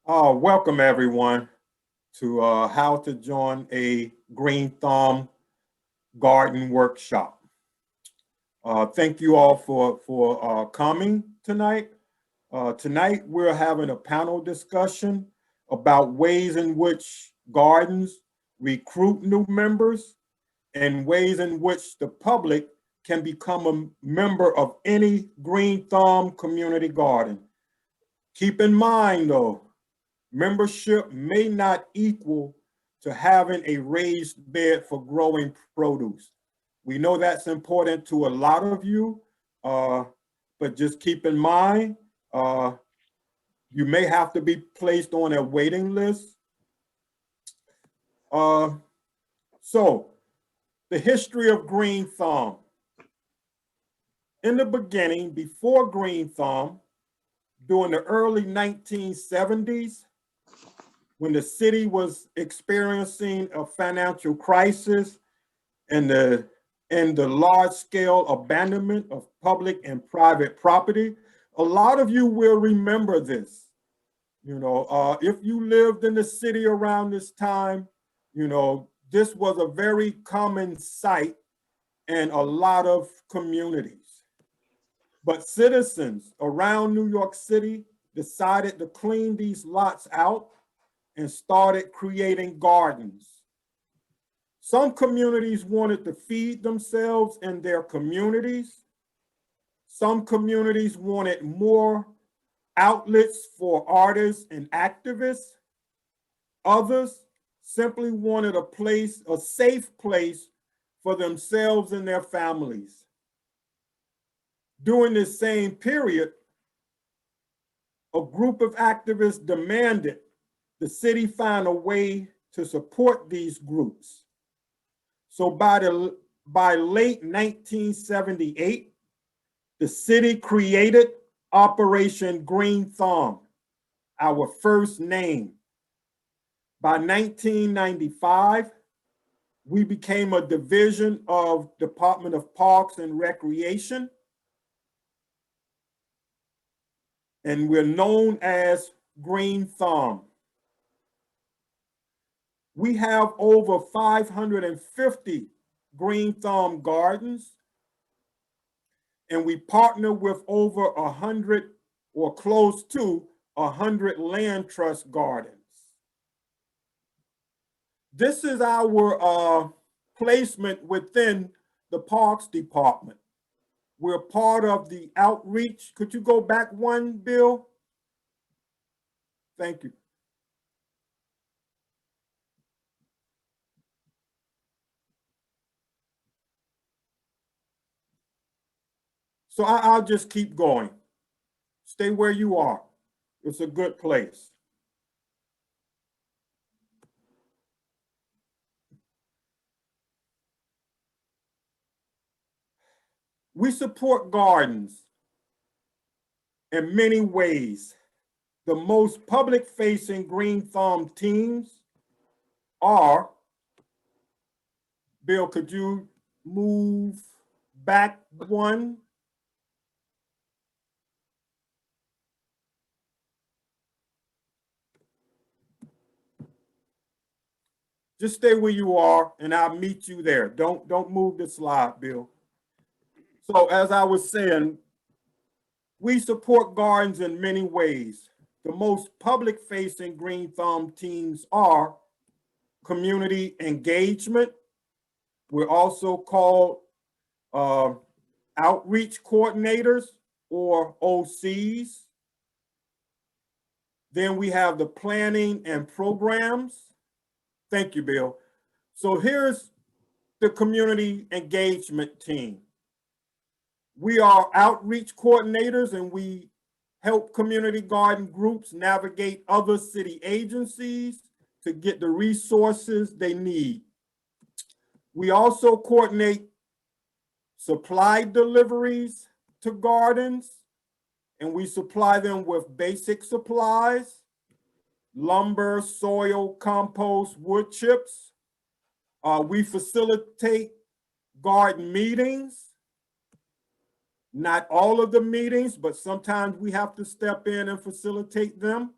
Welcome everyone to how to join a Green Thumb garden workshop. Thank you all for coming tonight. Tonight we're having a panel discussion about ways in which gardens recruit new members and ways in which the public can become a member of any Green Thumb community garden. Keep in mind though, membership may not equal to having a raised bed for growing produce. We know that's important to a lot of you, but just keep in mind, you may have to be placed on a waiting list. So, the history of Green Thumb. In the beginning, before Green Thumb, during the early 1970s, when the city was experiencing a financial crisis and the large-scale abandonment of public and private property, a lot of you will remember this. If you lived in the city around this time, this was a very common sight in a lot of communities. But citizens around New York City decided to clean these lots out and started creating gardens. Some communities wanted to feed themselves in their communities. Some communities wanted more outlets for artists and activists. Others simply wanted a safe place for themselves and their families. During this same period, a group of activists demanded the city find a way to support these groups. So by late 1978, the city created Operation Green Thumb, our first name. By 1995, we became a division of Department of Parks and Recreation, and we're known as Green Thumb. We have over 550 Green Thumb gardens, and we partner with over 100 or close to 100 land trust gardens. This is our placement within the Parks Department. We're part of the outreach. Could you go back one, Bill? Thank you. So I'll just keep going. Stay where you are. It's a good place. We support gardens in many ways. The most public-facing Green Thumb teams are, Bill, could you move back one? Just stay where you are and I'll meet you there. Don't move the slide, Bill. So as I was saying, we support gardens in many ways. The most public-facing Green Thumb teams are community engagement. We're also called outreach coordinators or OCs. Then we have the planning and programs. Thank you, Bill. So here's the community engagement team. We are outreach coordinators and we help community garden groups navigate other city agencies to get the resources they need. We also coordinate supply deliveries to gardens, and we supply them with basic supplies, lumber, soil, compost, wood chips. We facilitate garden meetings. Not all of the meetings, but sometimes we have to step in and facilitate them.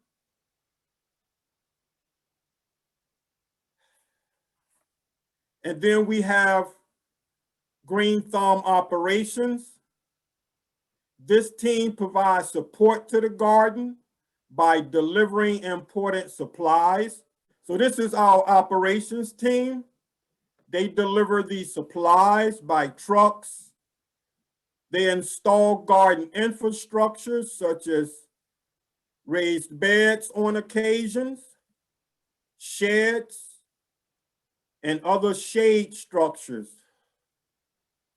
And then we have GreenThumb Operations. This team provides support to the garden by delivering important supplies. So this is our operations team. They deliver these supplies by trucks. They install garden infrastructure such as raised beds on occasions, sheds, and other shade structures.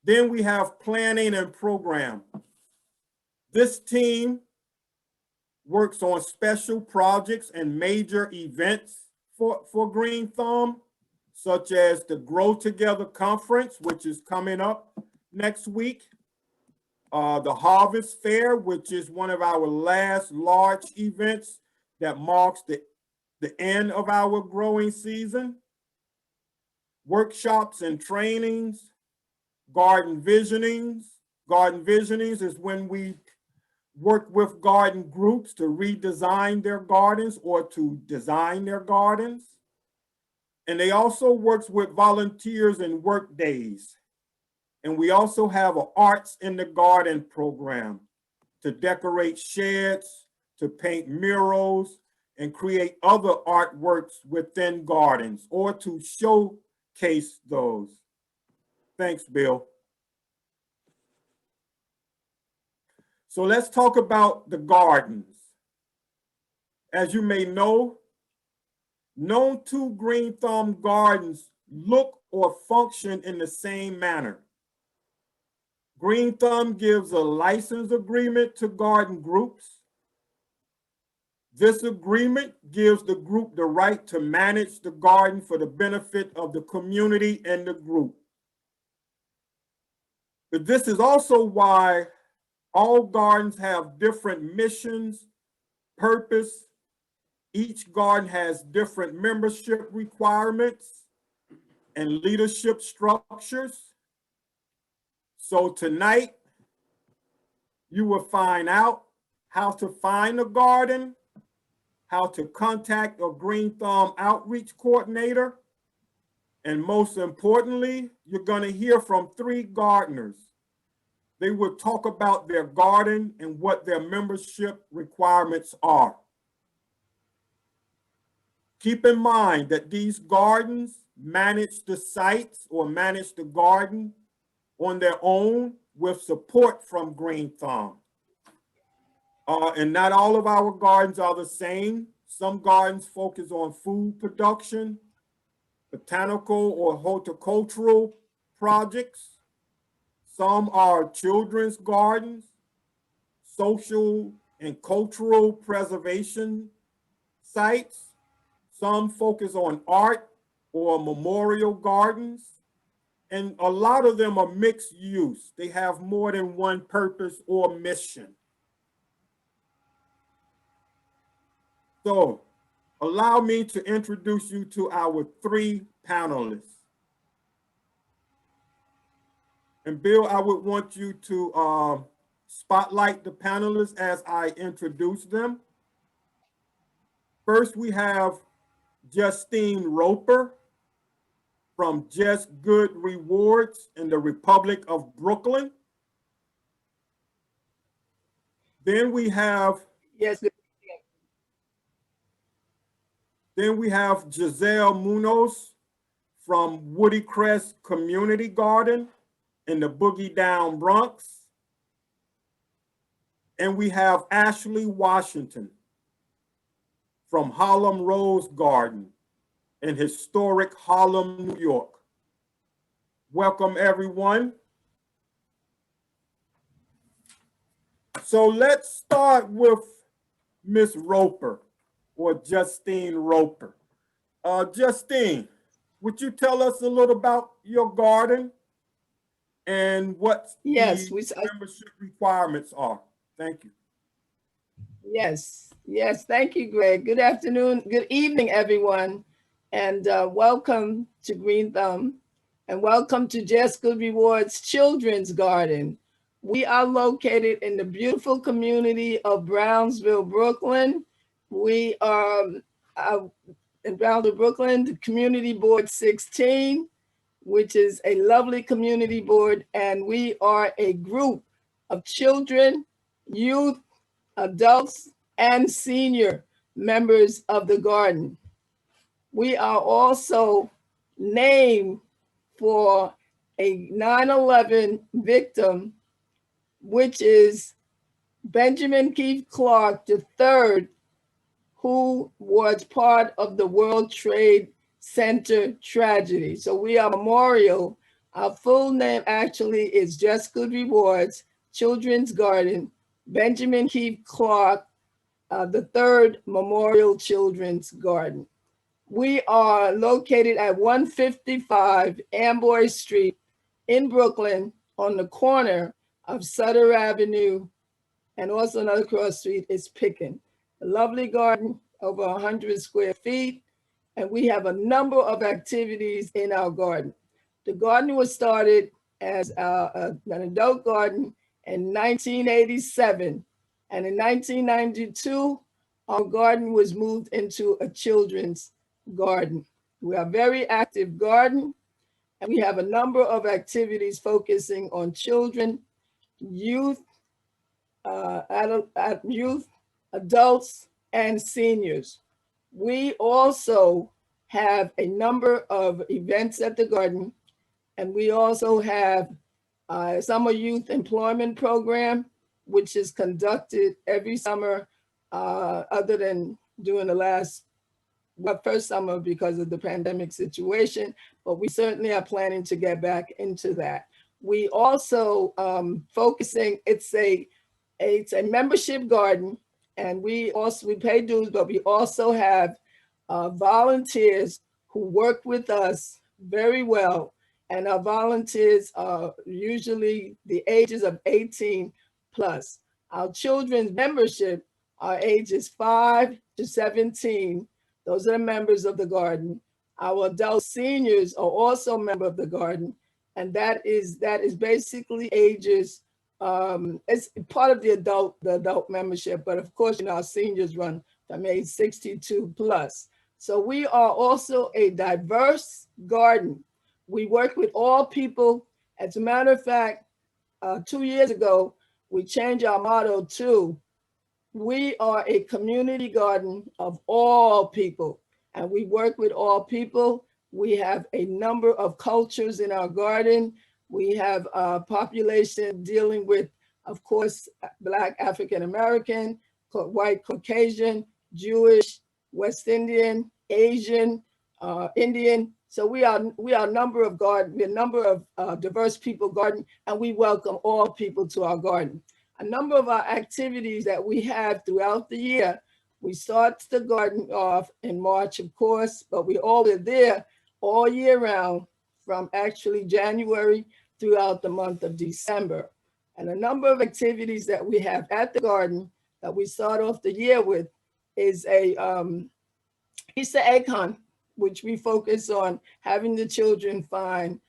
Then we have planning and program. This team works on special projects and major events for GreenThumb, such as the Grow Together Conference, which is coming up next week, the Harvest Fair, which is one of our last large events that marks the end of our growing season, workshops and trainings, garden visionings. Garden visionings is when we work with garden groups to redesign their gardens or to design their gardens. And they also works with volunteers and work days. And we also have an Arts in the Garden program to decorate sheds, to paint murals, and create other artworks within gardens or to showcase those. Thanks, Bill. So let's talk about the gardens. As you may know, no two GreenThumb gardens look or function in the same manner. GreenThumb gives a license agreement to garden groups. This agreement gives the group the right to manage the garden for the benefit of the community and the group. But this is also why all gardens have different missions, purpose. Each garden has different membership requirements and leadership structures. So tonight, you will find out how to find a garden, how to contact a GreenThumb outreach coordinator, and most importantly, you're going to hear from 3 gardeners. They will talk about their garden and what their membership requirements are. Keep in mind that these gardens manage the sites or manage the garden on their own with support from GreenThumb. And not all of our gardens are the same. Some gardens focus on food production, botanical or horticultural projects. Some are children's gardens, social and cultural preservation sites. Some focus on art or memorial gardens. And a lot of them are mixed use. They have more than one purpose or mission. So allow me to introduce you to our 3 panelists. And Bill, I would want you to spotlight the panelists as I introduce them. First, we have Jestine Roper from Just Good Rewards in the Republic of Brooklyn. Then we have Giselle Munoz from Woodycrest Community Garden in the Boogie Down Bronx. And we have Ashley Washington from Harlem Rose Garden in historic Harlem, New York. Welcome, everyone. So let's start with Miss Roper, or Jestine Roper. Jestine, would you tell us a little about your garden and what the membership requirements are? Thank you. Yes, thank you, Greg. Good afternoon, good evening, everyone. And welcome to GreenThumb and welcome to Just Good Rewards Children's Garden. We are located in the beautiful community of Brownsville, Brooklyn. We are in Brownsville, Brooklyn, the Community Board 16. which is a lovely community board, and we are a group of children, youth, adults, and senior members of the garden. We are also named for a 9/11 victim, which is Benjamin Keith Clark III, who was part of the World Trade Center tragedy. So we are memorial. Our full name actually is Just Good Rewards Children's Garden, Benjamin Keith Clark the Third Memorial Children's Garden. We are located at 155 Amboy Street in Brooklyn on the corner of Sutter Avenue, and also another cross street is Picken. A lovely garden, over 100 square feet, and we have a number of activities in our garden. The garden was started as an adult garden in 1987, and in 1992, our garden was moved into a children's garden. We are a very active garden, and we have a number of activities focusing on children, youth, adults, and seniors. We also have a number of events at the garden, and we also have summer youth employment program, which is conducted every summer, other than during the first summer because of the pandemic situation, but we certainly are planning to get back into that. We also focusing, it's a membership garden, and we pay dues, but we also have volunteers who work with us very well. And our volunteers are usually the ages of 18 plus. Our children's membership are ages 5 to 17. Those are the members of the garden. Our adult seniors are also members of the garden. And that is basically ages, it's part of the adult membership, but of course, our seniors run from age 62 plus. So we are also a diverse garden. We work with all people. As a matter of fact, 2 years ago, we changed our motto to, we are a community garden of all people, and we work with all people. We have a number of cultures in our garden. We have a population dealing with, of course, Black, African American, white, Caucasian, Jewish, West Indian, Asian, Indian. So we are a number of diverse people garden, and we welcome all people to our garden. A number of our activities that we have throughout the year. We start the garden off in March, of course, but we're there all year round from actually January throughout the month of December. And a number of activities that we have at the garden that we start off the year with is a Easter egg hunt, which we focus on having the children find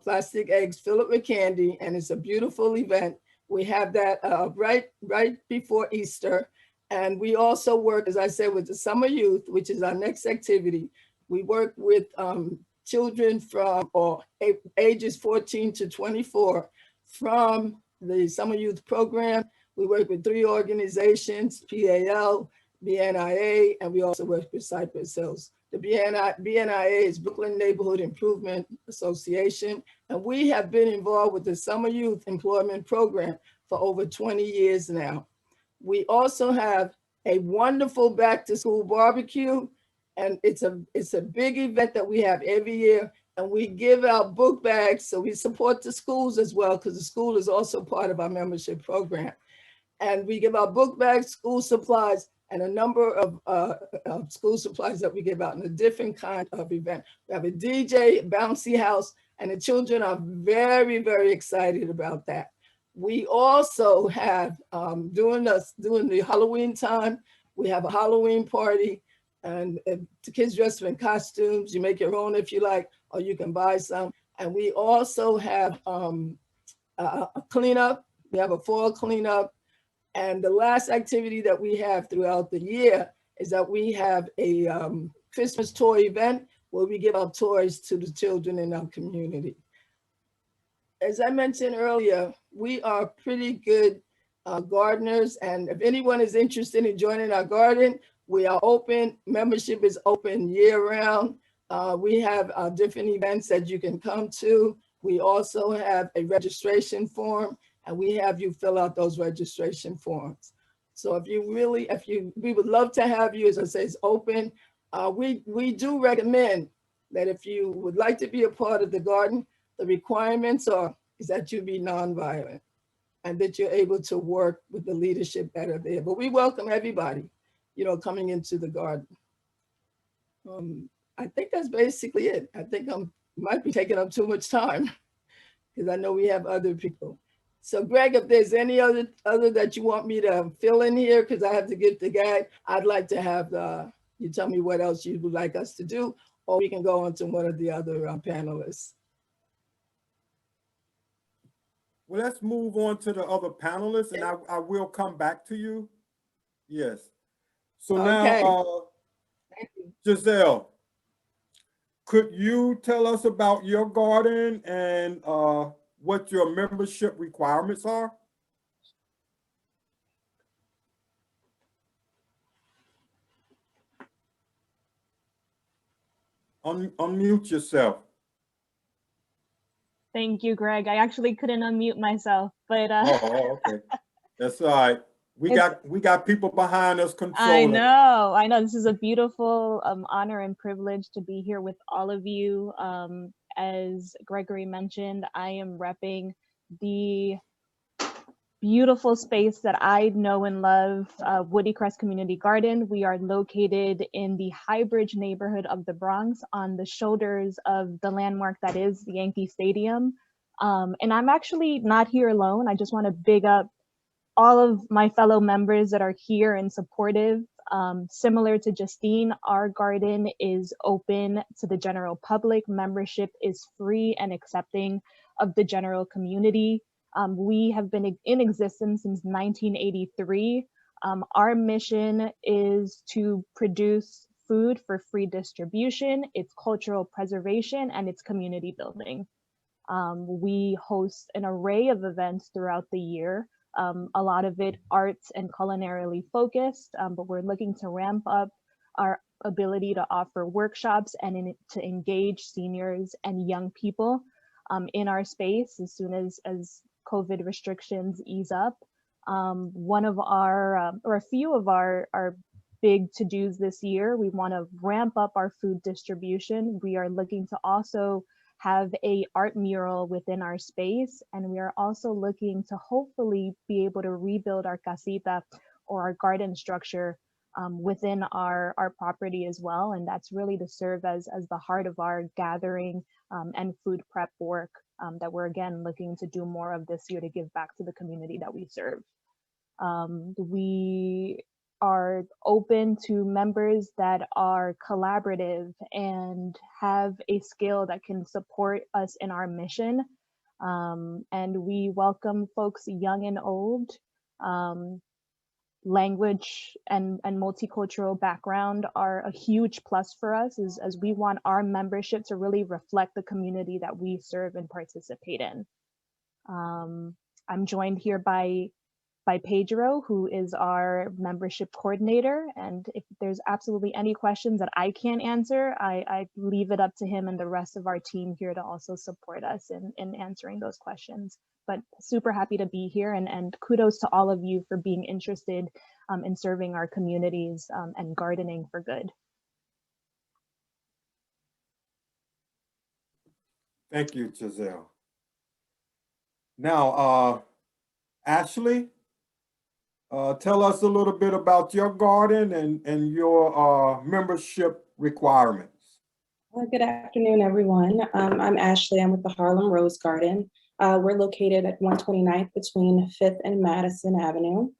plastic eggs, fill it with candy, and it's a beautiful event. We have that right before Easter. And we also work, as I said, with the summer youth, which is our next activity. We work with children from ages 14 to 24 from the summer youth program. We work with 3 organizations, PAL, BNIA, and we also work with Cypress Hills. The BNIA is Brooklyn Neighborhood Improvement Association, and we have been involved with the Summer Youth Employment Program for over 20 years now. We also have a wonderful back to school barbecue, and it's a big event that we have every year, and we give out book bags, so we support the schools as well, because the school is also part of our membership program. And we give out book bags, school supplies, and a number of school supplies that we give out in a different kind of event. We have a DJ, bouncy house, and the children are very, very excited about that. We also have, during the Halloween time, we have a Halloween party, and the kids dress in costumes. You make your own if you like, or you can buy some. And we also have a cleanup. We have a fall cleanup. And the last activity that we have throughout the year is that we have a Christmas toy event, where we give out toys to the children in our community. As I mentioned earlier, we are pretty good gardeners, and if anyone is interested in joining our garden, we are open. Membership is open year-round. We have different events that you can come to. We also have a registration form, and we have you fill out those registration forms. So we would love to have you. As I say, it's open. We do recommend that if you would like to be a part of the garden, the requirements is that you be nonviolent and that you're able to work with the leadership that are there. But we welcome everybody, coming into the garden. I think that's basically it. I think I might be taking up too much time because I know we have other people. So Greg, if there's any other that you want me to fill in here, because I have to get the guide, I'd like to have you tell me what else you would like us to do, or we can go on to one of the other panelists. Well, let's move on to the other panelists, and I will come back to you. Yes. So now, Giselle, could you tell us about your garden and what your membership requirements are? Unmute yourself. Thank you, Greg. I actually couldn't unmute myself, but Oh, okay. That's all right. We got people behind us controlling. I know. This is a beautiful honor and privilege to be here with all of you. As Gregory mentioned, I am repping the beautiful space that I know and love, Woodycrest Community Garden. We are located in the Highbridge neighborhood of the Bronx on the shoulders of the landmark that is Yankee Stadium. And I'm actually not here alone. I just want to big up all of my fellow members that are here and supportive. Similar to Jestine, our garden is open to the general public. Membership is free and accepting of the general community. We have been in existence since 1983. Our mission is to produce food for free distribution, its cultural preservation, and its community building. We host an array of events throughout the year, a lot of it arts and culinarily focused, but we're looking to ramp up our ability to offer workshops and to engage seniors and young people in our space as soon as COVID restrictions ease up. One of our, or a few of our big to-dos this year, we want to ramp up our food distribution. We are looking to also have a art mural within our space, and we are also looking to hopefully be able to rebuild our casita or our garden structure within our property as well. And that's really to serve as the heart of our gathering and food prep work that we're again looking to do more of this year to give back to the community that we serve. We are open to members that are collaborative and have a skill that can support us in our mission. And we welcome folks young and old. Language and multicultural background are a huge plus for us as we want our membership to really reflect the community that we serve and participate in. I'm joined here by Pedro, who is our membership coordinator. And if there's absolutely any questions that I can't answer, I leave it up to him and the rest of our team here to also support us in answering those questions. But super happy to be here, and kudos to all of you for being interested in serving our communities and gardening for good. Thank you, Giselle. Now, Ashley, tell us a little bit about your garden and your membership requirements. Good afternoon, everyone. I'm Ashley. I'm with the Harlem Rose Garden. We're located at 129th between 5th and Madison Avenue.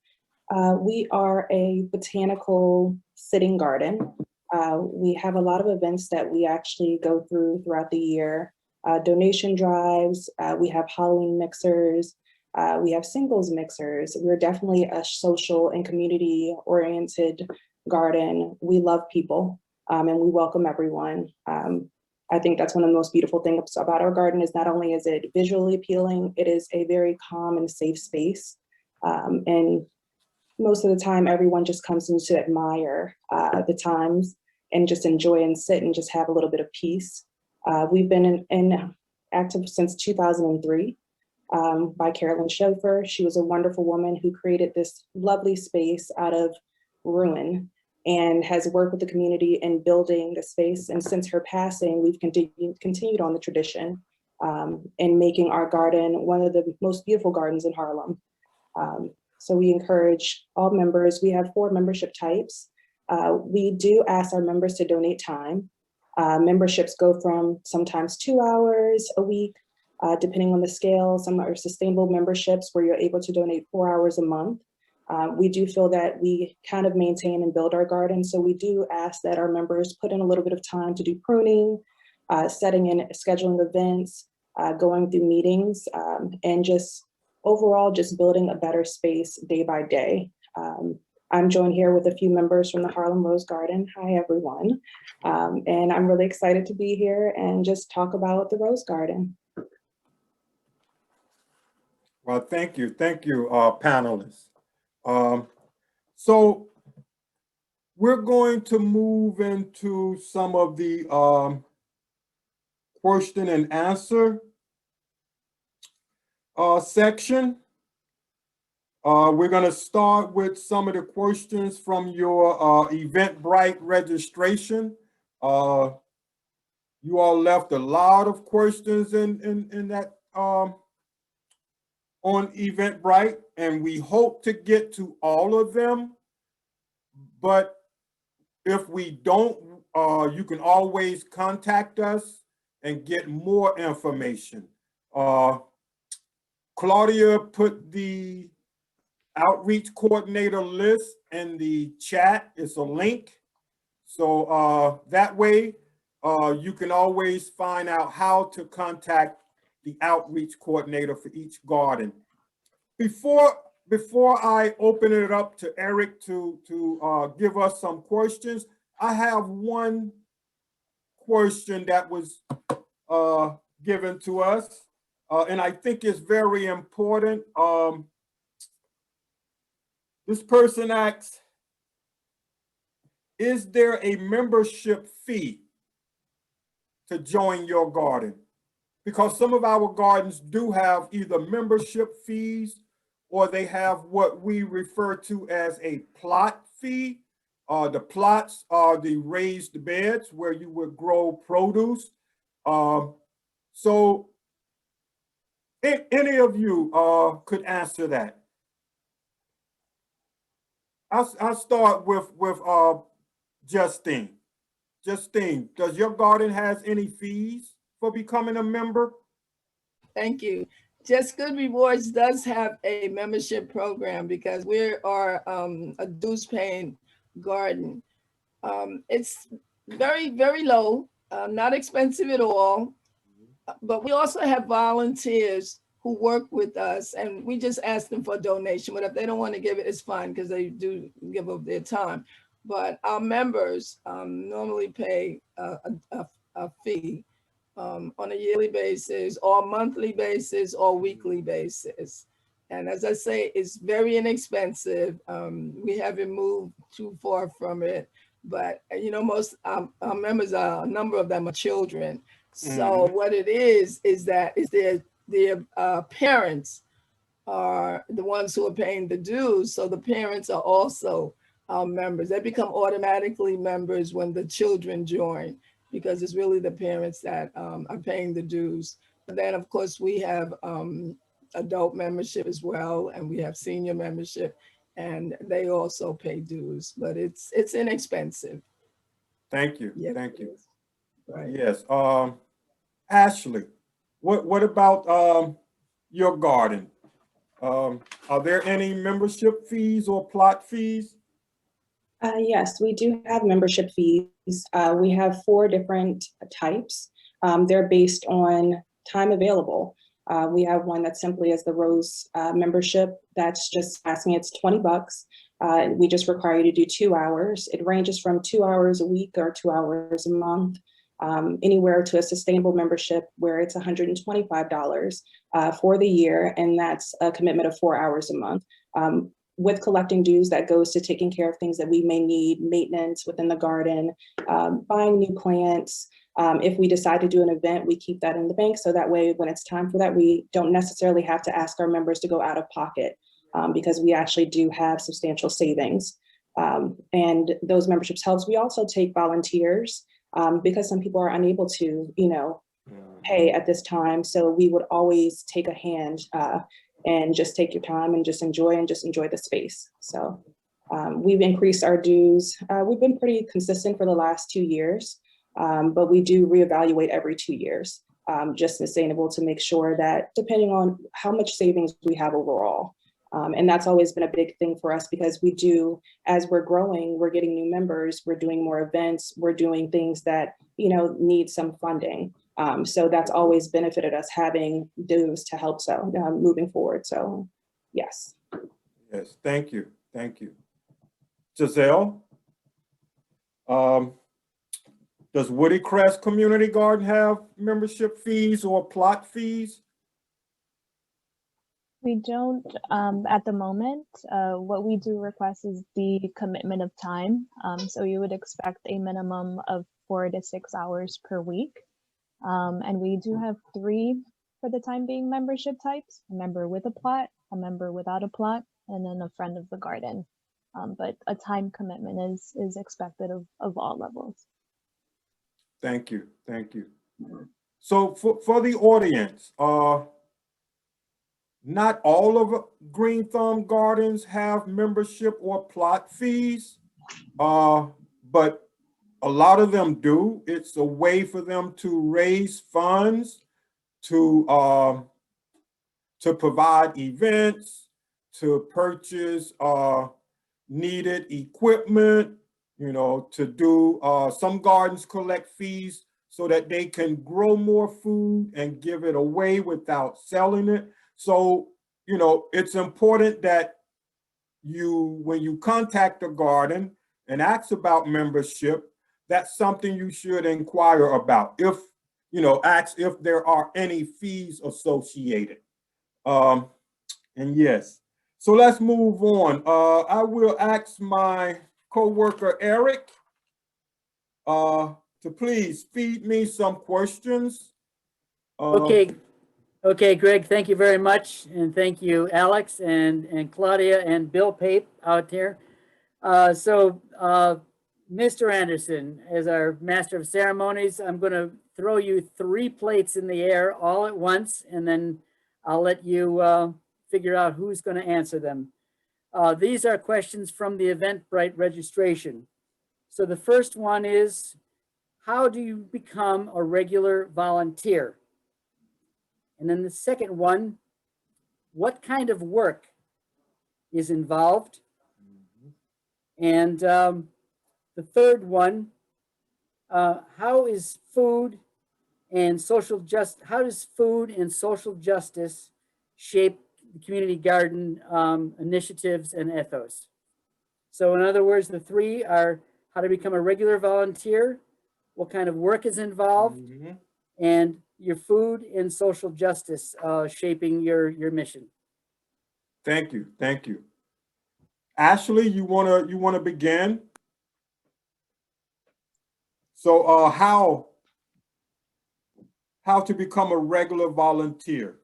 We are a botanical sitting garden. We have a lot of events that we actually go throughout the year. Donation drives, we have Halloween mixers, we have singles mixers. We're definitely a social and community oriented garden. We love people. and we welcome everyone. I think that's one of the most beautiful things about our garden is not only is it visually appealing, it is a very calm and safe space. And most of the time, everyone just comes in to admire the times and just enjoy and sit and just have a little bit of peace. We've been in active since 2003 by Carolyn Schofer. She was a wonderful woman who created this lovely space out of ruin and has worked with the community in building the space. And since her passing, we've continued on the tradition in making our garden one of the most beautiful gardens in Harlem. So we encourage all members. We have 4 membership types. We do ask our members to donate time. Memberships go from sometimes 2 hours a week, depending on the scale. Some are sustainable memberships where you're able to donate 4 hours a month. We do feel that we kind of maintain and build our garden. So we do ask that our members put in a little bit of time to do pruning, setting and scheduling events, going through meetings, and just overall just building a better space day by day. I'm joined here with a few members from the Harlem Rose Garden. Hi, everyone. And I'm really excited to be here and just talk about the Rose Garden. Well, thank you, panelists. So we're going to move into some of the question and answer section. We're going to start with some of the questions from your Eventbrite registration. You all left a lot of questions in that on Eventbrite, and we hope to get to all of them. But if we don't, you can always contact us and get more information. Claudia put the outreach coordinator list in the chat. It's a link. So that way you can always find out how to contact the outreach coordinator for each garden. Before I open it up to Eric to give us some questions, I have one question that was given to us, and I think it's very important. This person asks, is there a membership fee to join your garden? Because some of our gardens do have either membership fees or they have what we refer to as a plot fee. The plots are the raised beds where you would grow produce. So any of you could answer that. I'll start with Justine. Justine, does your garden has any fees for becoming a member? Thank you. Just Good Rewards does have a membership program because we are a dues paying garden. It's very, very low, not expensive at all. But we also have volunteers who work with us, and we just ask them for a donation. But if they don't want to give it, it's fine because they do give up their time. But our members normally pay a fee on a yearly basis or monthly basis or weekly basis. And as I say, it's very inexpensive. We haven't moved too far from it, but you know, most our members a number of them are children. So what it is that their parents are the ones who are paying the dues. So the parents are also our members. They become automatically members when the children join, because it's really the parents that are paying the dues. But then of course we have adult membership as well, and we have senior membership, and they also pay dues, but it's inexpensive. Thank you. Yes, Thank you. Right. Yes. Ashley, what about your garden? Are there any membership fees or plot fees? Yes, we do have membership fees. We have 4 different types. They're based on time available. We have one that simply is the Rose membership. That's just asking, it's $20. We just require you to do 2 hours. It ranges from 2 hours a week or 2 hours a month, anywhere to a sustainable membership where it's $125 for the year, and that's a commitment of 4 hours a month. With collecting dues, that goes to taking care of things that we may need, maintenance within the garden, buying new plants. If we decide to do an event, we keep that in the bank, so that way when it's time for that, we don't necessarily have to ask our members to go out of pocket, because we actually do have substantial savings. And those memberships helps. We also take volunteers, because some people are unable to, pay at this time. So we would always take a hand and just take your time and just enjoy the space. So we've increased our dues. We've been pretty consistent for the last 2 years, but we do reevaluate every 2 years, just sustainable to make sure that depending on how much savings we have overall. And that's always been a big thing for us, because we do, as we're growing, we're getting new members, we're doing more events, we're doing things that, need some funding. So that's always benefited us, having dues to help moving forward. So yes. Yes, thank you. Thank you. Giselle, does Woodycrest Community Garden have membership fees or plot fees? We don't at the moment. What we do request is the commitment of time. So you would expect a minimum of 4 to 6 hours per week. And we do have 3 for the time being membership types: a member with a plot, a member without a plot, and then a friend of the garden. But a time commitment is expected of all levels. Thank you. Thank you. So for the audience, not all of GreenThumb gardens have membership or plot fees, but a lot of them do. It's a way for them to raise funds, to provide events, to purchase needed equipment, to do, some gardens collect fees so that they can grow more food and give it away without selling it. So, it's important that when you contact a garden and ask about membership, that's something you should inquire about. Ask if there are any fees associated. And yes, so let's move on. I will ask my coworker, Eric, to please feed me some questions. Okay, Greg, thank you very much. And thank you, Alex and Claudia and Bill Pape out there. Mr. Anderson, as our master of ceremonies, I'm going to throw you 3 plates in the air all at once, and then I'll let you figure out who's going to answer them. These are questions from the Eventbrite registration. So the first one is, how do you become a regular volunteer? And then the second one, what kind of work is involved? And the third one, how does food and social justice shape the community garden initiatives and ethos? So in other words, the 3 are how to become a regular volunteer, what kind of work is involved, and your food and social justice shaping your mission. Thank you. Thank you. Ashley, you wanna begin? So how to become a regular volunteer?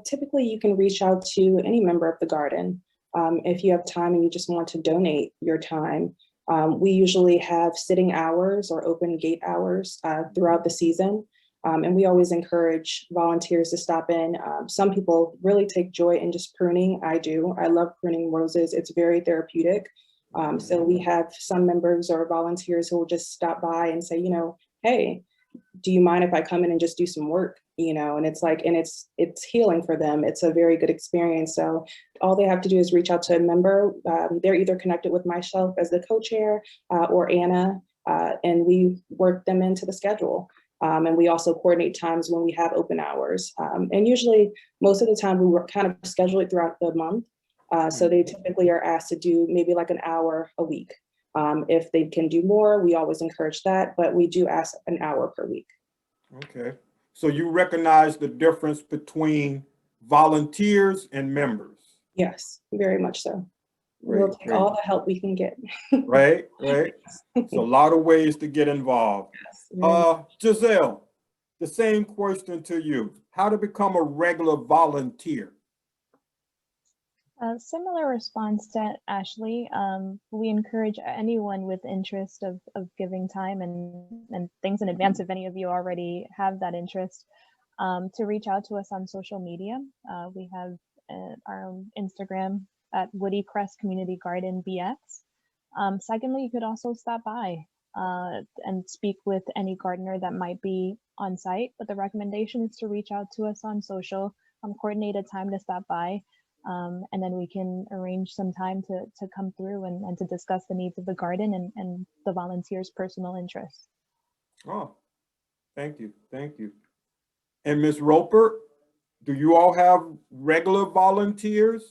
Typically you can reach out to any member of the garden. If you have time and you just want to donate your time, we usually have sitting hours or open gate hours throughout the season. And we always encourage volunteers to stop in. Some people really take joy in just pruning. I do. I love pruning roses. It's very therapeutic. So we have some members or volunteers who will just stop by and say, hey, do you mind if I come in and just do some work? And it's like, and it's healing for them. It's a very good experience. So all they have to do is reach out to a member. They're either connected with myself as the co-chair or Anna, and we work them into the schedule. And we also coordinate times when we have open hours. And usually most of the time we kind of schedule it throughout the month. So they typically are asked to do maybe like an hour a week. If they can do more, we always encourage that, but we do ask an hour per week. Okay. So you recognize the difference between volunteers and members. Yes, very much so. Great, We'll take great. all the help we can get. Right, right. So a lot of ways to get involved. Yes, very much. Giselle, the same question to you. How to become a regular volunteer? A similar response to Ashley. We encourage anyone with interest of giving time and things in advance, if any of you already have that interest, to reach out to us on social media. We have our own Instagram at Woodycrest Community Garden BX. Secondly, you could also stop by and speak with any gardener that might be on site, but the recommendation is to reach out to us on social, coordinate a time to stop by. And then we can arrange some time to come through and to discuss the needs of the garden and the volunteers' personal interests. Oh, thank you, thank you. And Ms. Roper, do you all have regular volunteers?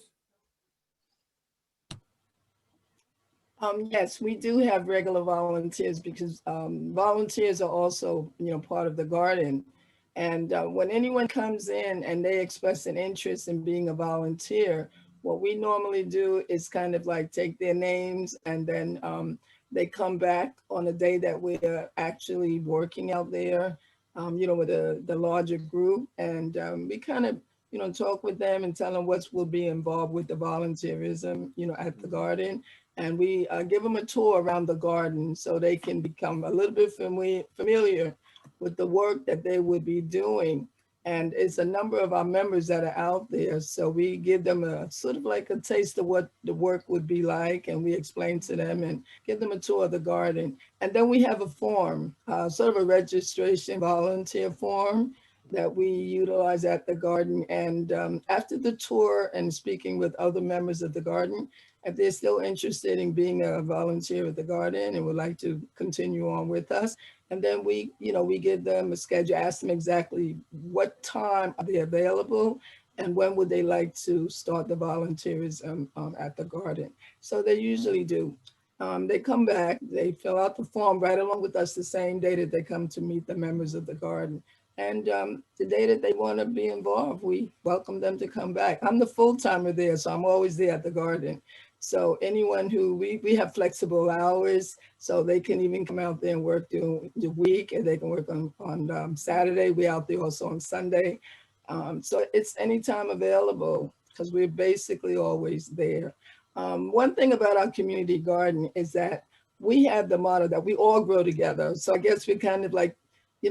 Yes, we do have regular volunteers because volunteers are also, part of the garden. And when anyone comes in and they express an interest in being a volunteer, what we normally do is kind of like take their names and then they come back on the day that we're actually working out there, with the larger group. And we kind of, talk with them and tell them what will be involved with the volunteerism, at the garden. And we give them a tour around the garden so they can become a little bit familiar with the work that they would be doing. And it's a number of our members that are out there. So we give them a sort of like a taste of what the work would be like. And we explain to them and give them a tour of the garden. And then we have a form, sort of a registration volunteer form that we utilize at the garden. And after the tour and speaking with other members of the garden, if they're still interested in being a volunteer at the garden and would like to continue on with us, and then we give them a schedule, ask them exactly what time are they available and when would they like to start the volunteerism at the garden. So they usually do. They come back, they fill out the form right along with us the same day that they come to meet the members of the garden. And the day that they want to be involved, we welcome them to come back. I'm the full-timer there, so I'm always there at the garden. So anyone who, we have flexible hours, so they can even come out there and work during the week, and they can work on Saturday. We're out there also on Sunday. So it's anytime available because we're basically always there. One thing about our community garden is that we have the motto that we all grow together. So I guess we're kind of like,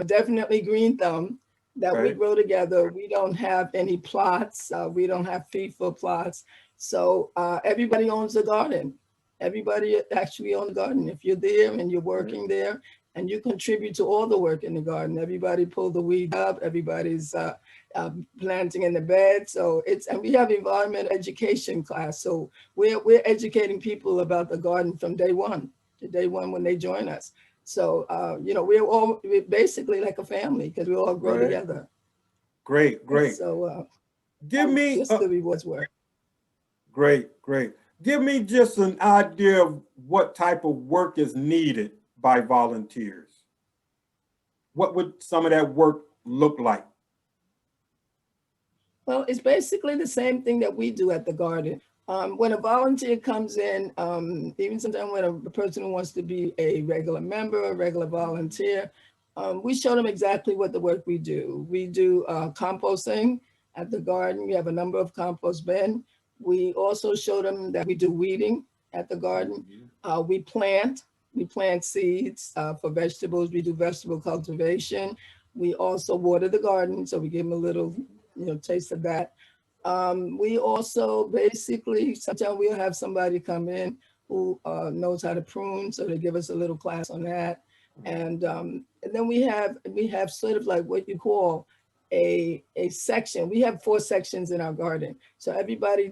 definitely green thumb, that we grow together. We don't have any plots. We don't have fee for plots. So everybody owns the garden. Everybody actually owns the garden. If you're there and you're working there and you contribute to all the work in the garden, everybody pull the weed up, everybody's planting in the bed. So and we have environmental education class. So we're educating people about the garden from day one to day one when they join us. So, we're basically like a family because we all grow together. Great, great. So give me just the rewards work. Great, great. Give me just an idea of what type of work is needed by volunteers. What would some of that work look like? Well, it's basically the same thing that we do at the garden. When a volunteer comes in, even sometimes when a person who wants to be a regular member, a regular volunteer, we show them exactly what the work we do. We do composting at the garden. We have a number of compost bins. We also show them that we do weeding at the garden. We plant seeds for vegetables. We do vegetable cultivation. We also water the garden, so we give them a little, taste of that. We also basically, sometimes we'll have somebody come in who knows how to prune, so they give us a little class on that. And then we have sort of like what you call a section. We have 4 sections in our garden. So everybody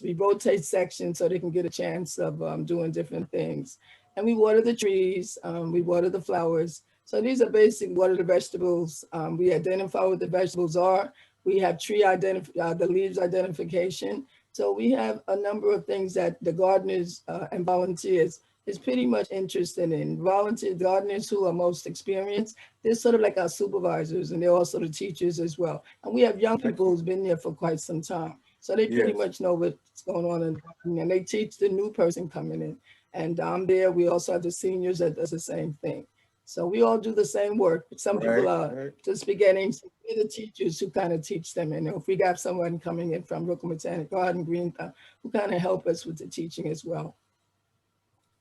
we rotate sections so they can get a chance of doing different things. And we water the trees, we water the flowers. So these are basic water the vegetables. We identify what the vegetables are. We have the leaves identification So we have a number of things that the gardeners and volunteers is pretty much interested in. Volunteer gardeners who are most experienced, they're sort of like our supervisors, and they're also the teachers as well. And we have young people who's been there for quite some time. So they pretty much know what's going on in the garden, and they teach the new person coming in. And I'm there. We also have the seniors that does the same thing. So we all do the same work. Some people are just beginning. So we're the teachers who kind of teach them. And if we got someone coming in from Brooklyn Botanic Garden, GreenThumb, who kind of help us with the teaching as well.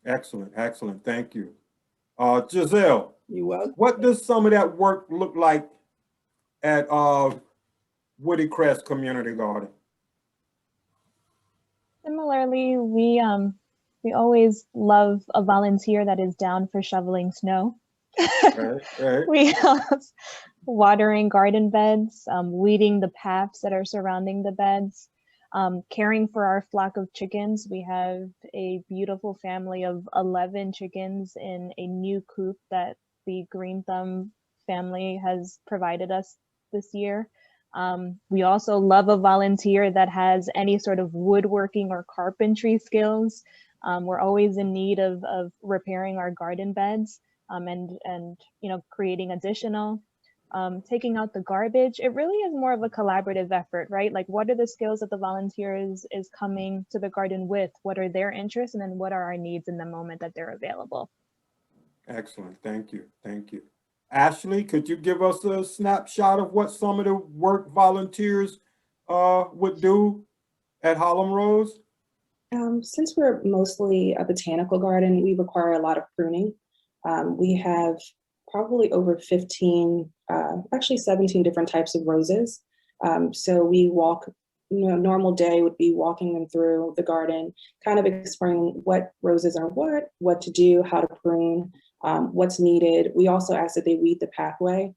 Excellent, excellent. Thank you. Giselle, you welcome. What does some of that work look like at Woodycrest Community Garden? Similarly, we always love a volunteer that is down for shoveling snow. Right. We watering garden beds, weeding the paths that are surrounding the beds, caring for our flock of chickens. We have a beautiful family of 11 chickens in a new coop that the GreenThumb family has provided us this year. We also love a volunteer that has any sort of woodworking or carpentry skills. We're always in need of repairing our garden beds. And you know, creating additional, taking out the garbage. It really is more of a collaborative effort, right? Like, what are the skills that the volunteers is coming to the garden with? What are their interests? And then what are our needs in the moment that they're available? Excellent, thank you, thank you. Ashley, could you give us a snapshot of what some of the work volunteers would do at Harlem Rose? Since we're mostly a botanical garden, we require a lot of pruning. We have probably over 15, actually 17 different types of roses. So we walk, you know, normal day would be walking them through the garden, kind of explaining what roses are what to do, how to prune, what's needed. We also ask that they weed the pathway.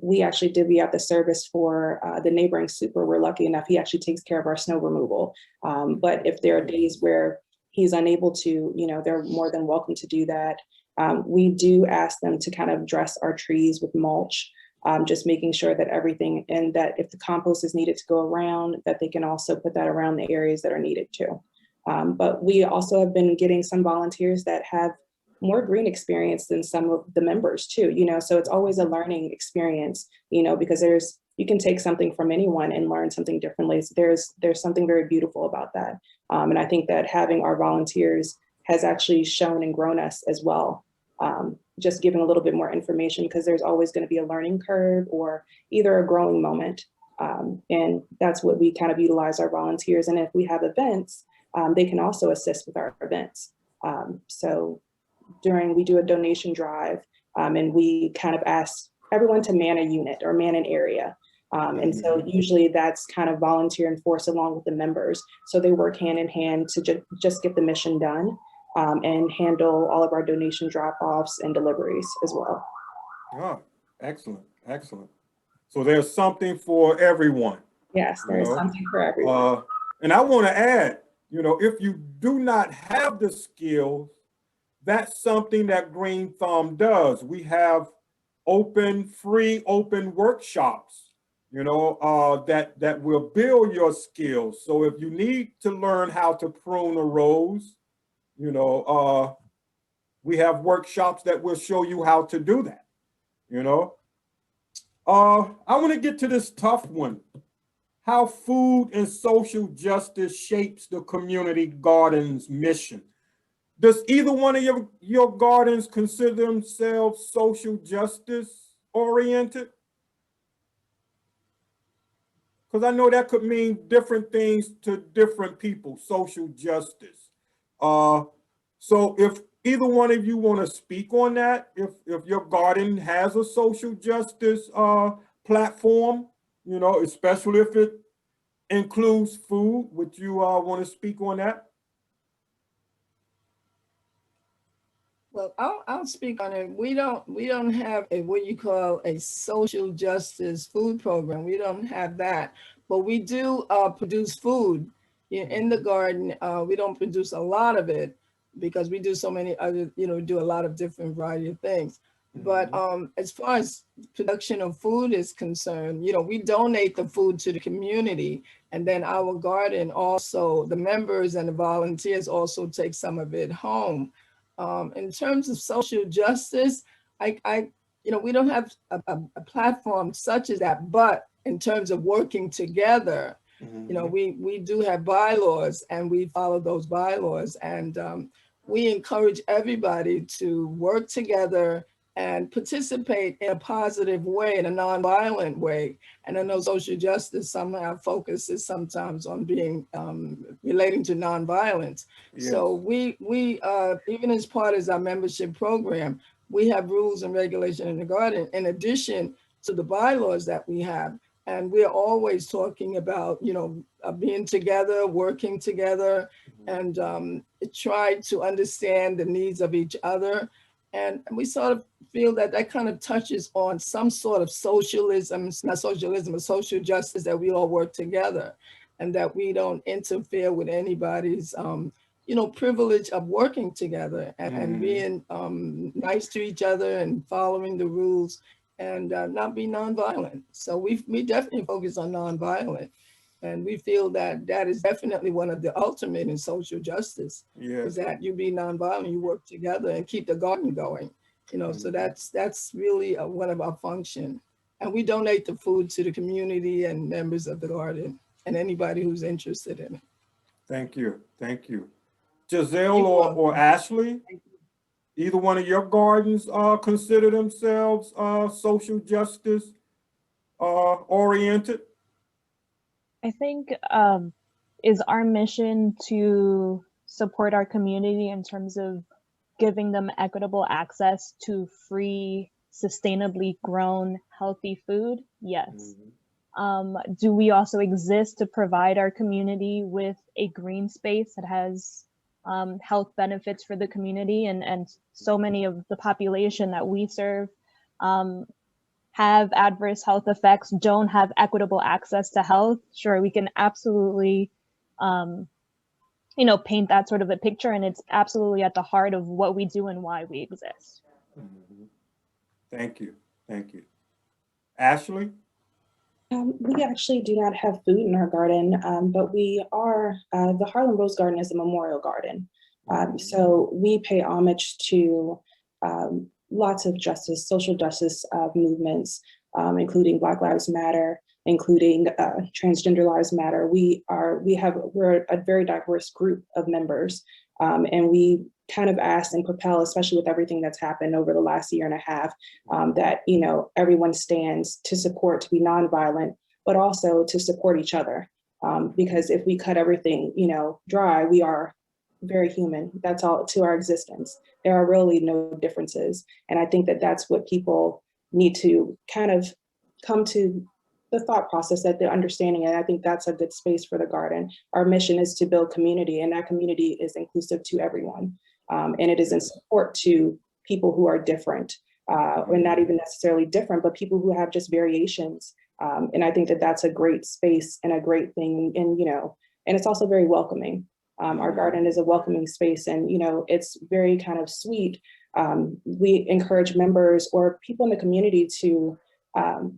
We actually divvy out the service for the neighboring super. We're lucky enough, he actually takes care of our snow removal. But if there are days where he's unable to, you know, they're more than welcome to do that. We do ask them to kind of dress our trees with mulch, just making sure that everything, and that if the compost is needed to go around, that they can also put that around the areas that are needed too. But we also have been getting some volunteers that have more green experience than some of the members too, you know, so it's always a learning experience, you know, because you can take something from anyone and learn something differently. So there's something very beautiful about that. And I think that having our volunteers has actually shown and grown us as well. Just giving a little bit more information, because there's always going to be a learning curve or either a growing moment. And that's what we kind of utilize our volunteers. And if we have events, they can also assist with our events. So we do a donation drive, and we kind of ask everyone to man a unit or man an area. And so usually that's kind of volunteer enforced along with the members. So they work hand in hand to just get the mission done. And handle all of our donation drop-offs and deliveries as well. Oh, excellent, excellent. So there's something for everyone. Yes, there's something for everyone. And I want to add, you know, if you do not have the skills, that's something that GreenThumb does. We have free open workshops, you know, that will build your skills. So if you need to learn how to prune a rose, you know, we have workshops that will show you how to do that, you know. I want to get to this tough one. How food and social justice shapes the community garden's mission. Does either one of your gardens consider themselves social justice oriented? Because I know that could mean different things to different people, social justice. So if either one of you want to speak on that, if your garden has a social justice platform, you know, especially if it includes food, would you want to speak on that? Well, I'll speak on it. We don't have what you call a social justice food program. We don't have that, but we do produce food in the garden. We don't produce a lot of it because we do so many other, you know, do a lot of different variety of things. But as far as production of food is concerned, you know, we donate the food to the community, and then our garden also, the members and the volunteers also take some of it home. In terms of social justice, you know, we don't have a platform such as that, but in terms of working together, you know, we do have bylaws and we follow those bylaws, and we encourage everybody to work together and participate in a positive way, in a nonviolent way. And I know social justice somehow focuses sometimes on being relating to nonviolence. Yes. So we even as part of our membership program, we have rules and regulation in the garden in addition to the bylaws that we have. And we're always talking about, you know, being together, working together, and try to understand the needs of each other. And we sort of feel that that kind of touches on some sort of socialism, not socialism, but social justice, that we all work together and that we don't interfere with anybody's, you know, privilege of working together and being nice to each other and following the rules and not be nonviolent. So we definitely focus on nonviolent. And we feel that that is definitely one of the ultimate in social justice, is that you be nonviolent, you work together and keep the garden going. You know, so that's really one of our function. And we donate the food to the community and members of the garden and anybody who's interested in it. Thank you. Thank you. Giselle or Ashley, either one of your gardens consider themselves social justice oriented? I think is our mission to support our community in terms of giving them equitable access to free, sustainably grown, healthy food? Yes. Do we also exist to provide our community with a green space that has health benefits for the community? And so many of the population that we serve have adverse health effects, don't have equitable access to health. Sure, we can absolutely, you know, paint that sort of a picture, and it's absolutely at the heart of what we do and why we exist. Thank you. Thank you. Ashley? We actually do not have food in our garden, but we are, the Harlem Rose Garden is a memorial garden. So we pay homage to lots of justice, social justice movements, including Black Lives Matter, including Transgender Lives Matter. We're a very diverse group of members, and we kind of ask and propel, especially with everything that's happened over the last year and a half, that, you know, everyone stands to support, to be nonviolent, but also to support each other. Because if we cut everything, you know, dry, we are very human. That's all to our existence. There are really no differences. And I think that that's what people need to kind of come to the thought process, that they're understanding. And I think that's a good space for the garden. Our mission is to build community, and that community is inclusive to everyone. And it is in support to people who are different, or not even necessarily different, but people who have just variations. And I think that that's a great space and a great thing. And, you know, and it's also very welcoming. Our garden is a welcoming space, and, you know, it's very kind of sweet. We encourage members or people in the community to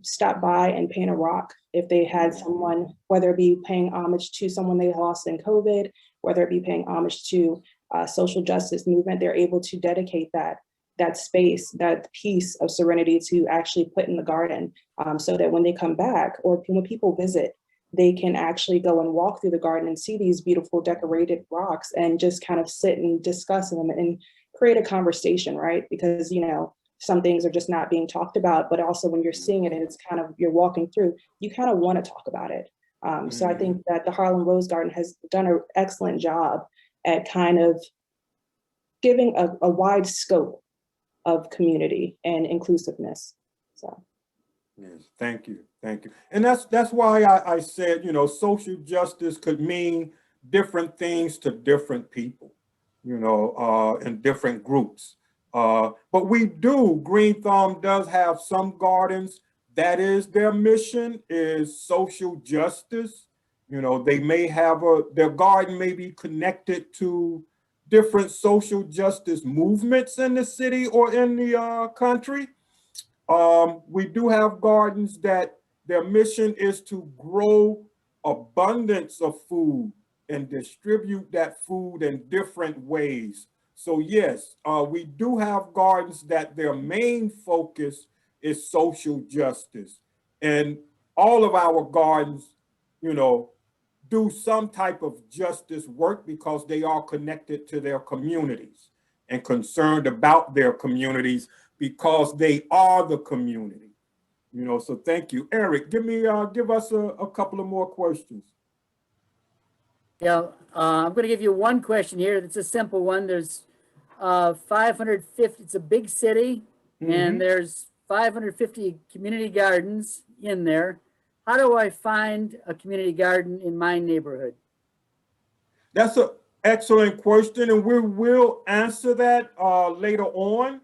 stop by and paint a rock if they had someone, whether it be paying homage to someone they lost in COVID, whether it be paying homage to social justice movement. They're able to dedicate that space, that piece of serenity to actually put in the garden, so that when they come back or when people visit, they can actually go and walk through the garden and see these beautiful decorated rocks and just kind of sit and discuss them and create a conversation, right? Because, you know, some things are just not being talked about, but also when you're seeing it and it's kind of, you're walking through, you kind of want to talk about it. So I think that the Harlem Rose Garden has done an excellent job at kind of giving a wide scope of community and inclusiveness. So. Yes, thank you, thank you. And that's why I said, you know, social justice could mean different things to different people, you know, in different groups. But Green Thumb does have some gardens that is their mission is social justice. You know, they may have their garden may be connected to different social justice movements in the city or in the country. We do have gardens that their mission is to grow abundance of food and distribute that food in different ways. So yes, we do have gardens that their main focus is social justice. And all of our gardens, you know, do some type of justice work because they are connected to their communities and concerned about their communities because they are the community. You know, so thank you. Eric, give us a couple of more questions. Yeah, I'm going to give you one question here. It's a simple one. There's 550, it's a big city, and there's 550 community gardens in there. How do I find a community garden in my neighborhood? That's an excellent question, and we will answer that later on.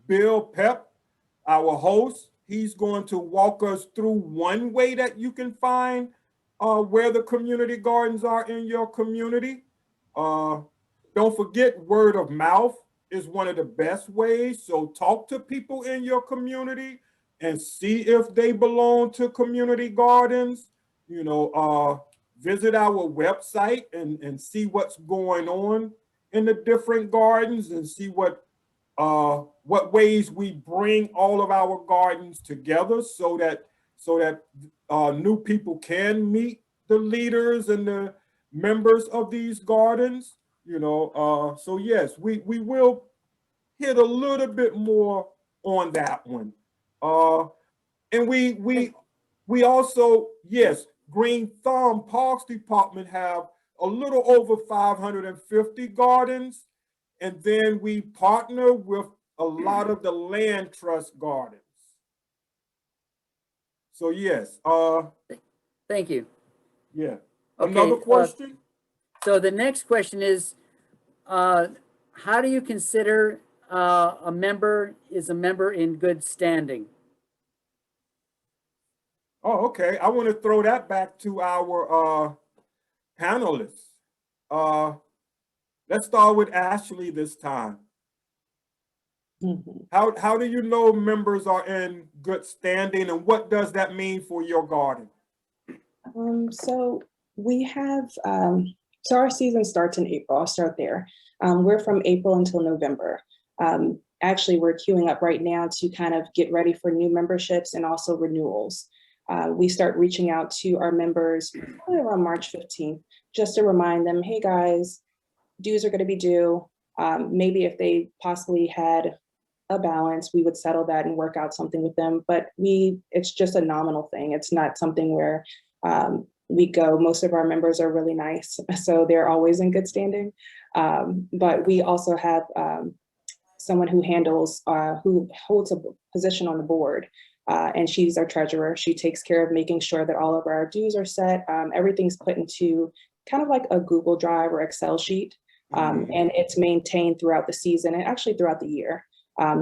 Bill Pep, our host, he's going to walk us through one way that you can find where the community gardens are in your community. Don't forget, word of mouth is one of the best ways. So talk to people in your community and see if they belong to community gardens. You know, visit our website and see what's going on in the different gardens and see what ways we bring all of our gardens together so that new people can meet the leaders and the members of these gardens. You know, so yes, we will hit a little bit more on that one. And we also, yes, Green Thumb Parks Department have a little over 550 gardens. And then we partner with a lot of the land trust gardens. So yes. Thank you. Yeah. Okay, Another question? So the next question is, how do you consider a member is a member in good standing? Oh, okay. I want to throw that back to our panelists. Let's start with Ashley this time. How do you know members are in good standing, and what does that mean for your garden? So we have, so our season starts in April. I'll start there. We're from April until November. Actually, we're queuing up right now to kind of get ready for new memberships and also renewals. We start reaching out to our members probably around March 15th, just to remind them, hey guys, dues are going to be due. Maybe if they possibly had a balance, we would settle that and work out something with them. But it's just a nominal thing. It's not something where we go. Most of our members are really nice, so they're always in good standing. But we also have someone who who holds a position on the board, and she's our treasurer. She takes care of making sure that all of our dues are set. Everything's put into kind of like a Google Drive or Excel sheet, and it's maintained throughout the season and actually throughout the year.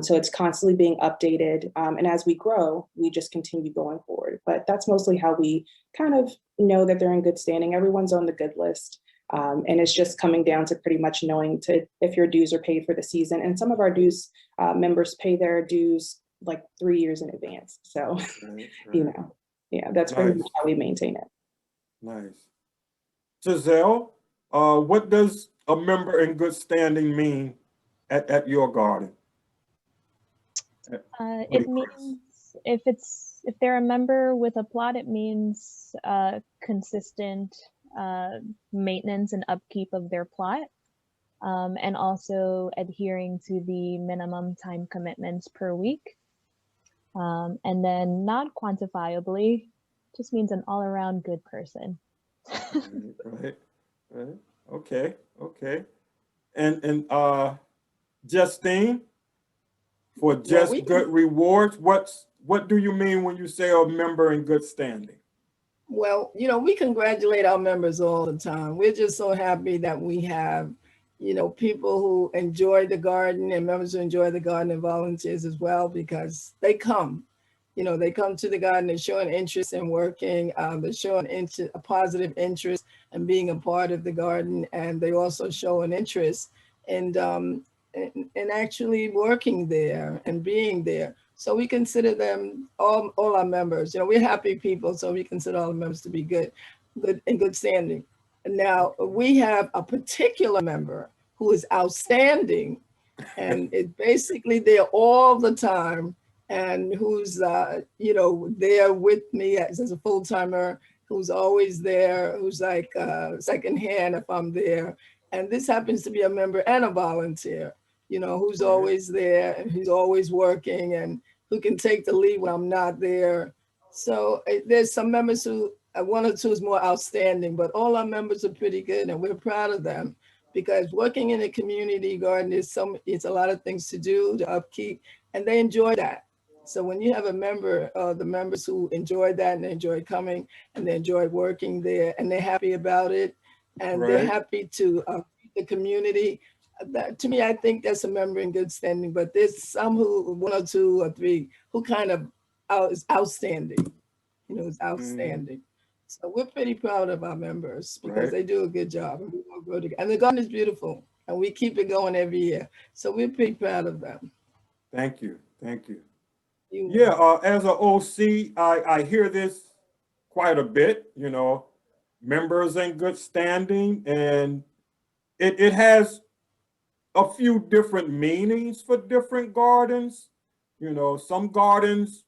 So it's constantly being updated. And as we grow, we just continue going forward. But that's mostly how we kind of know that they're in good standing. Everyone's on the good list. And it's just coming down to pretty much knowing if your dues are paid for the season. And some of our dues members pay their dues like 3 years in advance. So, you know, yeah, that's pretty much how we maintain it. Nice. Giselle, what does a member in good standing mean at your garden? It means if they're a member with a plot, it means consistent maintenance and upkeep of their plot, and also adhering to the minimum time commitments per week. And then not quantifiably, just means an all-around good person. Right. Okay. And Jestine, for just good rewards, what do you mean when you say a member in good standing? Well, you know, we congratulate our members all the time. We're just so happy that we have, you know, people who enjoy the garden and members who enjoy the garden and volunteers as well, because they come You know, they come to the garden, they're showing interest in working, they're showing a positive interest in being a part of the garden, and they also show an interest in, in actually working there and being there. So we consider them all our members. You know, we're happy people, so we consider all the members to be good in good standing. Now we have a particular member who is outstanding, and it basically they're all the time, and who's you know, there with me as a full-timer, who's always there, who's like second hand if I'm there. And this happens to be a member and a volunteer, you know, who's always there and who's always working and who can take the lead when I'm not there. So there's some members who, one or two is more outstanding, but all our members are pretty good and we're proud of them, because working in a community garden is it's a lot of things to do, to upkeep, and they enjoy that. So when you have a member, the members who enjoy that and they enjoy coming and they enjoy working there and they're happy about it and they're happy to the community, that, to me, I think that's a member in good standing. But there's some who, one or two or three, who kind of is outstanding, you know, is outstanding. So we're pretty proud of our members because they do a good job, and we all go together. And the garden is beautiful, and we keep it going every year. So we're pretty proud of them. Thank you. Thank you. Yeah, as an OC, I hear this quite a bit, you know, members in good standing, and it has a few different meanings for different gardens. You know, some gardens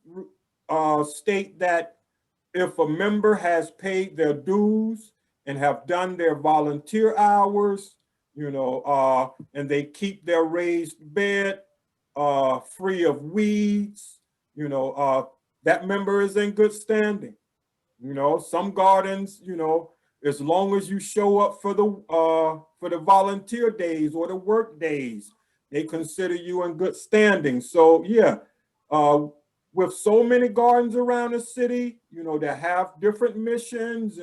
state that if a member has paid their dues and have done their volunteer hours, you know, and they keep their raised bed free of weeds, you know, that member is in good standing. You know, some gardens, you know, as long as you show up for the volunteer days or the work days, they consider you in good standing. So yeah, with so many gardens around the city, you know, that have different missions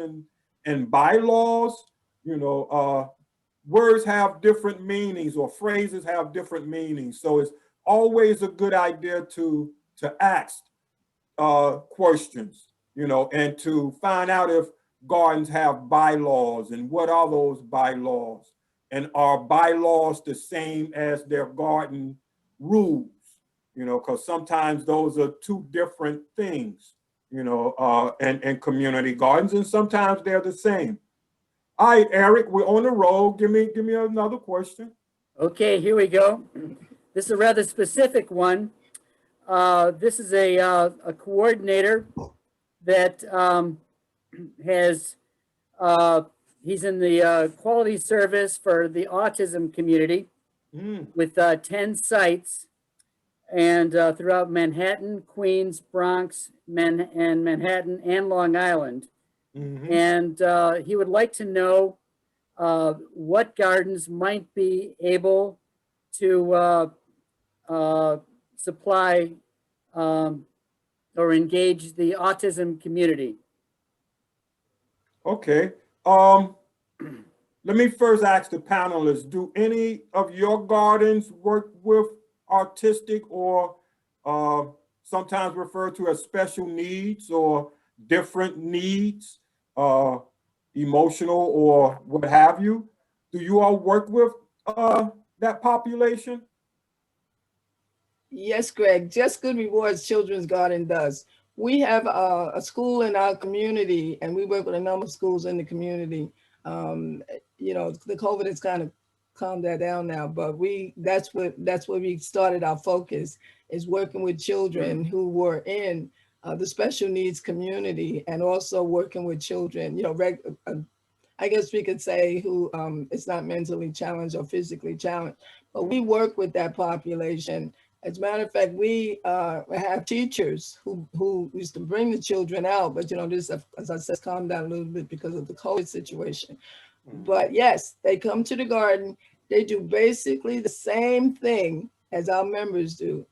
and bylaws, you know, words have different meanings or phrases have different meanings. So it's always a good idea to ask questions, you know, and to find out if gardens have bylaws and what are those bylaws, and are bylaws the same as their garden rules, you know, because sometimes those are two different things, you know, and community gardens, and sometimes they're the same. All right, Eric, we're on the road. Give me another question. Okay, here we go. This is a rather specific one. This is a coordinator that has, he's in the quality service for the autism community with 10 sites and throughout Manhattan, Queens, Bronx, and Manhattan and Long Island. And he would like to know what gardens might be able to supply or engage the autism community. Okay. Let me first ask the panelists, do any of your gardens work with autistic or sometimes referred to as special needs or different needs, emotional or what have you? Do you all work with that population? Yes, Greg, Just Good Rewards Children's Garden does. We have a school in our community, and we work with a number of schools in the community. You know, the COVID has kind of calmed that down now, but that's where we started our focus, is working with children who were in the special needs community, and also working with children, you know, I guess we could say who is not mentally challenged or physically challenged, but we work with that population. As a matter of fact, we have teachers who used to bring the children out, but you know, this, as I said, calmed down a little bit because of the COVID situation. But yes, they come to the garden. They do basically the same thing as our members do.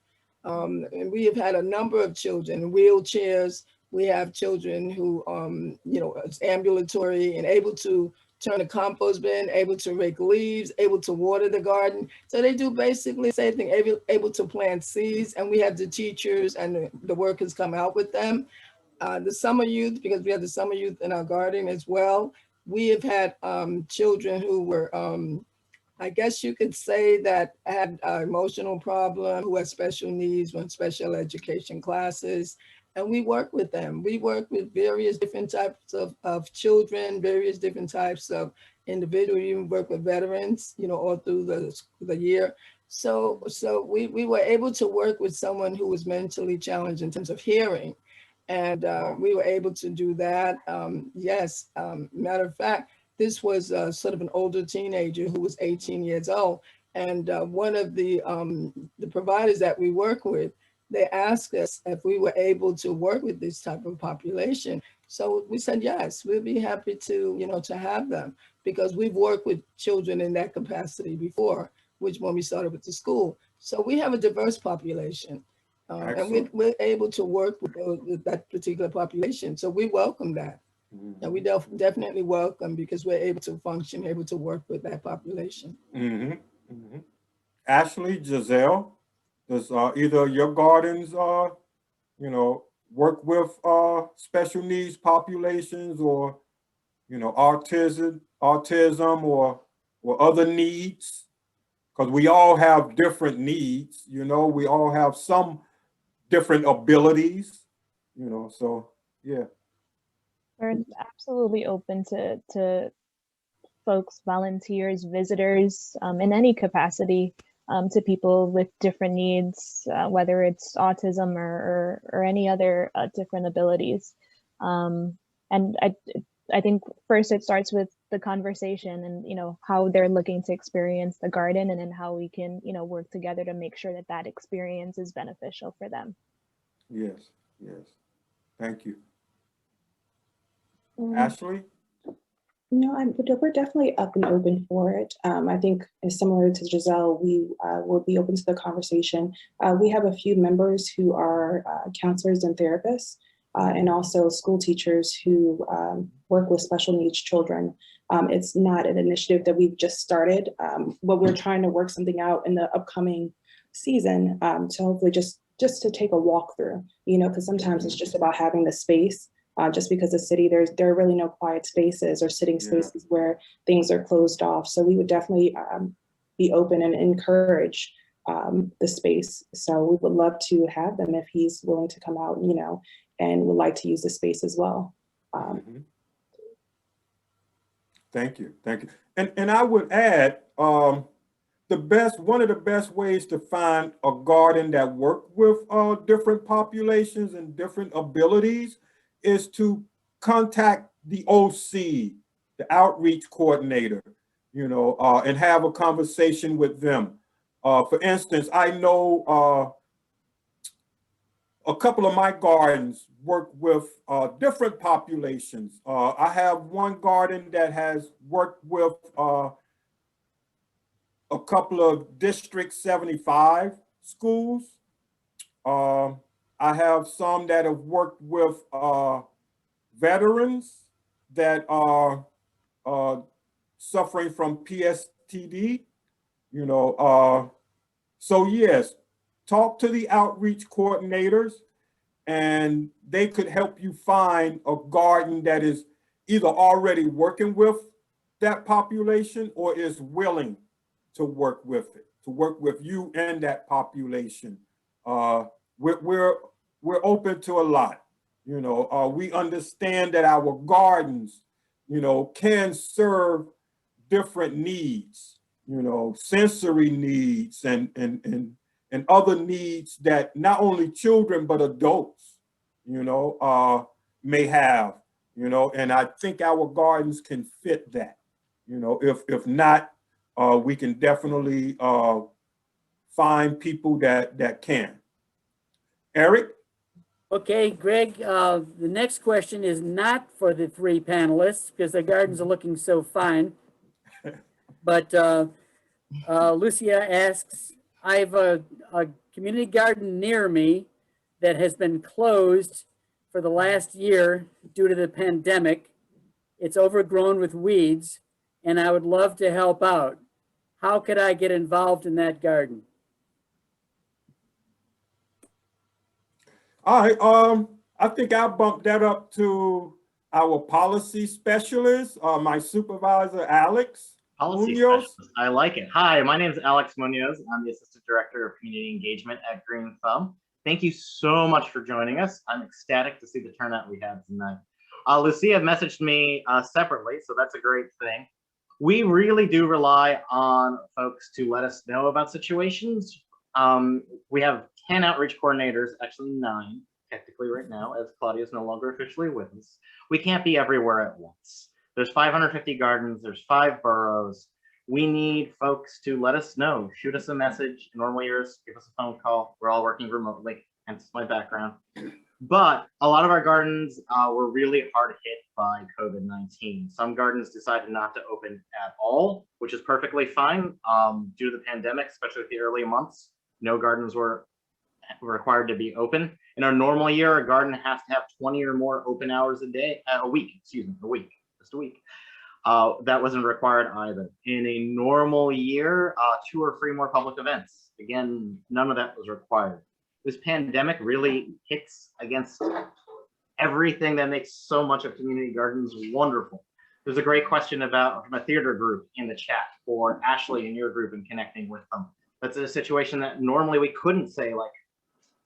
And we have had a number of children in wheelchairs. We have children who, you know, it's ambulatory and able to turn a compost bin, able to rake leaves, able to water the garden. So they do basically the same thing, able to plant seeds, and we have the teachers and the workers come out with them. The summer youth, because we have the summer youth in our garden as well. We have had children who were, I guess you could say that had emotional problem, who had special needs, went special education classes, and we work with them. We work with various different types of children, various different types of individuals. We even work with veterans, you know, all through the year. So we were able to work with someone who was mentally challenged in terms of hearing. And we were able to do that. Yes, matter of fact, this was sort of an older teenager who was 18 years old. And one of the providers that we work with, they asked us if we were able to work with this type of population. So we said, yes, we'll be happy to, you know, to have them, because we've worked with children in that capacity before, which when we started with the school. So we have a diverse population. And we're able to work with that particular population. So we welcome that. Mm-hmm. And we definitely welcome, because we're able to function, able to work with that population. Mm-hmm. Mm-hmm. Ashley, Giselle, does either of your gardens, you know, work with special needs populations, or, you know, autism or other needs? Because we all have different needs, you know, we all have some different abilities, you know, so yeah. We're absolutely open to folks, volunteers, visitors, in any capacity, to people with different needs, whether it's autism or any other different abilities. And I think first it starts with the conversation and, you know, how they're looking to experience the garden, and then how we can, you know, work together to make sure that that experience is beneficial for them. Yes, yes. Thank you. Ashley? No, we're definitely up and open for it. I think similar to Giselle, we will be open to the conversation. We have a few members who are counselors and therapists, and also school teachers who work with special needs children. It's not an initiative that we've just started, but we're trying to work something out in the upcoming season to hopefully just to take a walk through, you know, because sometimes it's just about having the space. Just because the city, there are really no quiet spaces or sitting spaces where things are closed off. So we would definitely be open and encourage the space. So we would love to have them if he's willing to come out, you know, and would like to use the space as well. Thank you, thank you. And I would add, one of the best ways to find a garden that works with different populations and different abilities is to contact the OC, the outreach coordinator, you know, and have a conversation with them. For instance, I know a couple of my gardens work with different populations. I have one garden that has worked with a couple of District 75 schools. I have some that have worked with veterans that are suffering from PSTD, you know. So yes, talk to the outreach coordinators, and they could help you find a garden that is either already working with that population or is willing to work with it, to work with you and that population. We're open to a lot. You know, we understand that our gardens, you know, can serve different needs, you know, sensory needs and other needs that not only children but adults, you know, may have, you know, and I think our gardens can fit that. You know, if not, we can definitely find people that can. Eric? Okay, Greg, the next question is not for the three panelists because their gardens are looking so fine. But Lucia asks, I have a community garden near me that has been closed for the last year due to the pandemic. It's overgrown with weeds. and I would love to help out. How could I get involved in that garden? All right, I think I'll bump that up to our policy specialist, my supervisor, Alex Policy Munoz. specialist. I like it. Hi, my name is Alex Munoz. I'm the Assistant Director of Community Engagement at GreenThumb. Thank you so much for joining us. I'm ecstatic to see the turnout we had tonight. Lucia messaged me separately, so that's a great thing. We really do rely on folks to let us know about situations. We have 10 outreach coordinators, actually 9 technically right now, as Claudia is no longer officially with us. We can't be everywhere at once. There's 550 gardens, there's 5 boroughs. We need folks to let us know, shoot us a message, normal years, give us a phone call. We're all working remotely, hence my background. But a lot of our gardens were really hard hit by COVID-19. Some gardens decided not to open at all, which is perfectly fine due to the pandemic, especially with the early months. No gardens were required to be open. In a normal year, a garden has to have 20 or more open hours a week. Just a week. That wasn't required either. In a normal year, 2 or 3 more public events. Again, none of that was required. This pandemic really hits against everything that makes so much of community gardens wonderful. There's a great question from a theater group in the chat for Ashley and your group and connecting with them. That's a situation that normally we couldn't say, like,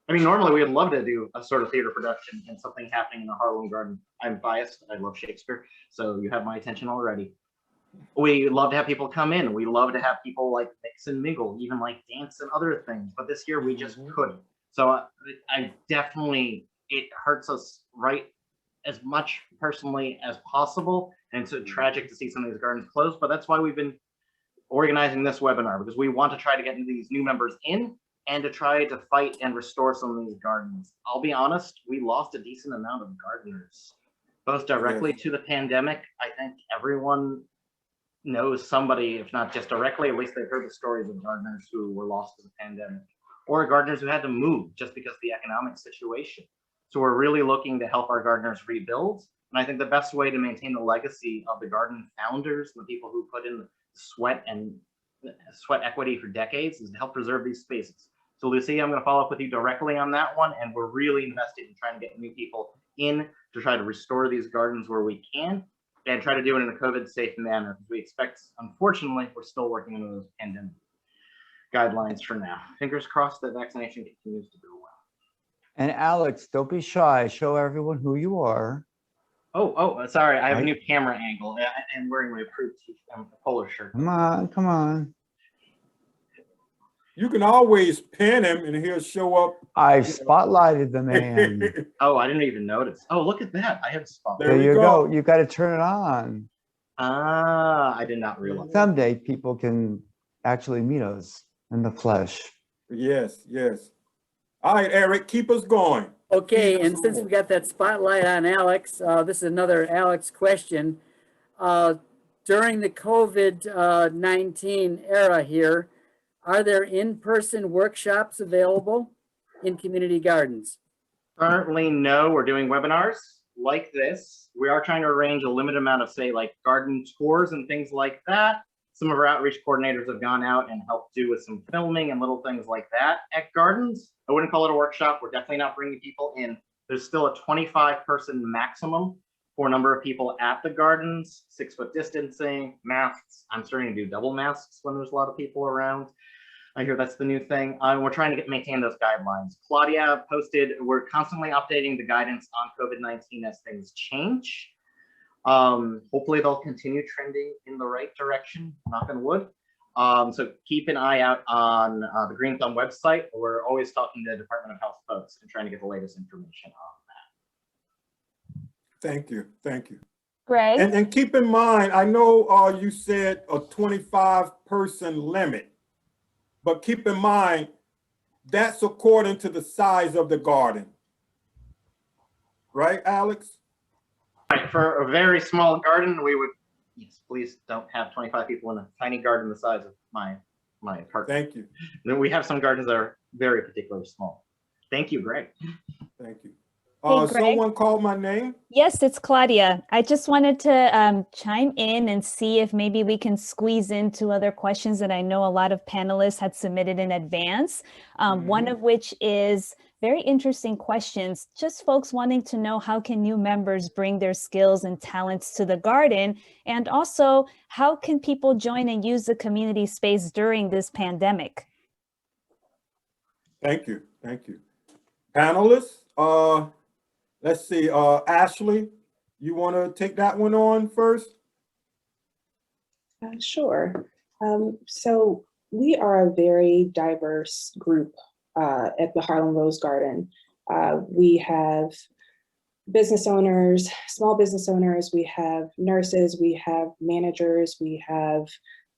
normally we would love to do a sort of theater production and something happening in the Harlem garden. I'm biased, I love Shakespeare, so you have my attention already. We love to have people come in. We love to have people like mix and mingle, even like dance and other things, but this year we just couldn't. So I definitely, it hurts us right as much personally as possible. And it's tragic to see some of these gardens closed, but that's why we've been organizing this webinar, because we want to try to get these new members in and to try to fight and restore some of these gardens. I'll be honest, we lost a decent amount of gardeners, both directly to the pandemic. I think everyone knows somebody, if not just directly, at least they've heard the stories of gardeners who were lost to the pandemic, or gardeners who had to move just because of the economic situation. So we're really looking to help our gardeners rebuild. And I think the best way to maintain the legacy of the garden founders, the people who put in sweat equity for decades, is to help preserve these spaces. So Lucia, I'm going to follow up with you directly on that one. And we're really invested in trying to get new people in to try to restore these gardens where we can and try to do it in a COVID safe manner. We expect, unfortunately, we're still working on those pandemic guidelines for now. Fingers crossed that vaccination continues to go well. And Alex, don't be shy. Show everyone who you are. Oh, sorry. I have a new camera angle and wearing my approved polo shirt. Come on, come on. You can always pin him and he'll show up. I spotlighted the man. Oh, I didn't even notice. Oh, look at that. I have a spotlight. There you go. You got to turn it on. Ah, I did not realize. Someday people can actually meet us in the flesh. Yes, yes. All right, Eric, keep us going. Okay, and since we got that spotlight on Alex, this is another Alex question. During the COVID-19 era here, are there in-person workshops available in community gardens? Currently, no. We're doing webinars like this. We are trying to arrange a limited amount of, say, like garden tours and things like that. Some of our outreach coordinators have gone out and helped do with some filming and little things like that at gardens. I wouldn't call it a workshop. We're definitely not bringing people in. There's still a 25-person maximum for number of people at the gardens, 6-foot distancing, masks. I'm starting to do double masks when there's a lot of people around. I hear that's the new thing. We're trying to maintain those guidelines. Claudia posted, we're constantly updating the guidance on COVID-19 as things change. Hopefully they'll continue trending in the right direction, knock on wood. So keep an eye out on the GreenThumb website. We're always talking to Department of Health folks and trying to get the latest information on that. Thank you, thank you. Greg? And keep in mind, I know you said a 25-person limit, but keep in mind, that's according to the size of the garden. Right, Alex? Right, for a very small garden, we would, yes, please don't have 25 people in a tiny garden the size of my apartment. Thank you. Then we have some gardens that are very particularly small. Thank you, Greg. Thank you. Greg. Someone called my name. Yes, it's Claudia. I just wanted to chime in and see if maybe we can squeeze in 2 other questions that I know a lot of panelists had submitted in advance. One of which is very interesting questions, just folks wanting to know how can new members bring their skills and talents to the garden, and also how can people join and use the community space during this pandemic? Thank you. Thank you. Panelists, let's see, Ashley, you want to take that one on first? Sure. So we are a very diverse group at the Harlem Rose Garden. We have business owners, small business owners, we have nurses, we have managers, we have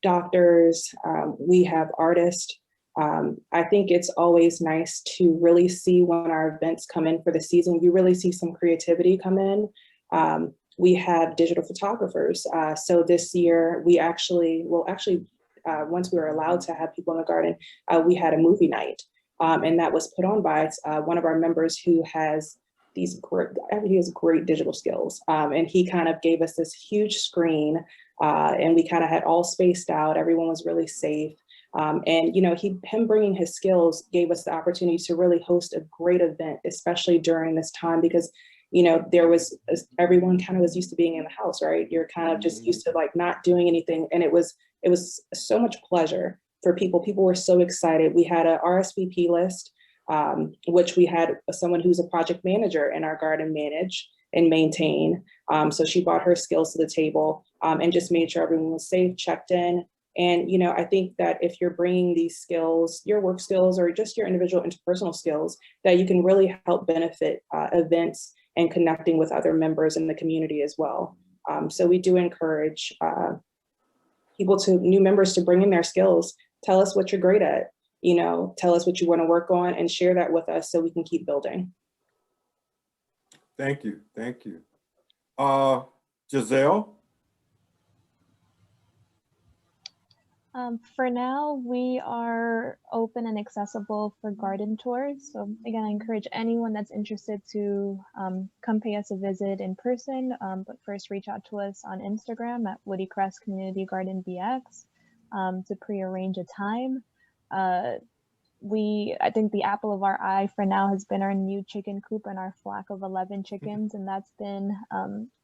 doctors, we have artists. I think it's always nice to really see when our events come in for the season, you really see some creativity come in. We have digital photographers. So this year we once we were allowed to have people in the garden, we had a movie night. And that was put on by one of our members who has he has great digital skills. And he kind of gave us this huge screen and we kind of had all spaced out. Everyone was really safe. And you know, him bringing his skills gave us the opportunity to really host a great event, especially during this time, because you know, everyone kind of was used to being in the house, right? You're kind of just used to like not doing anything. And it was so much pleasure for people. People were so excited. We had a RSVP list, which we had someone who's a project manager in our garden manage and maintain. So she brought her skills to the table and just made sure everyone was safe, checked in. And, you know, I think that if you're bringing these skills, your work skills, or just your individual interpersonal skills, that you can really help benefit events and connecting with other members in the community as well. So we do encourage new members to bring in their skills. Tell us what you're great at, you know, tell us what you want to work on and share that with us so we can keep building. Thank you. Thank you. Giselle? For now, we are open and accessible for garden tours. So again, I encourage anyone that's interested to come pay us a visit in person, but first reach out to us on Instagram at Woodycrest Community Garden BX to pre-arrange a time. I think the apple of our eye for now has been our new chicken coop and our flock of 11 chickens, and that's been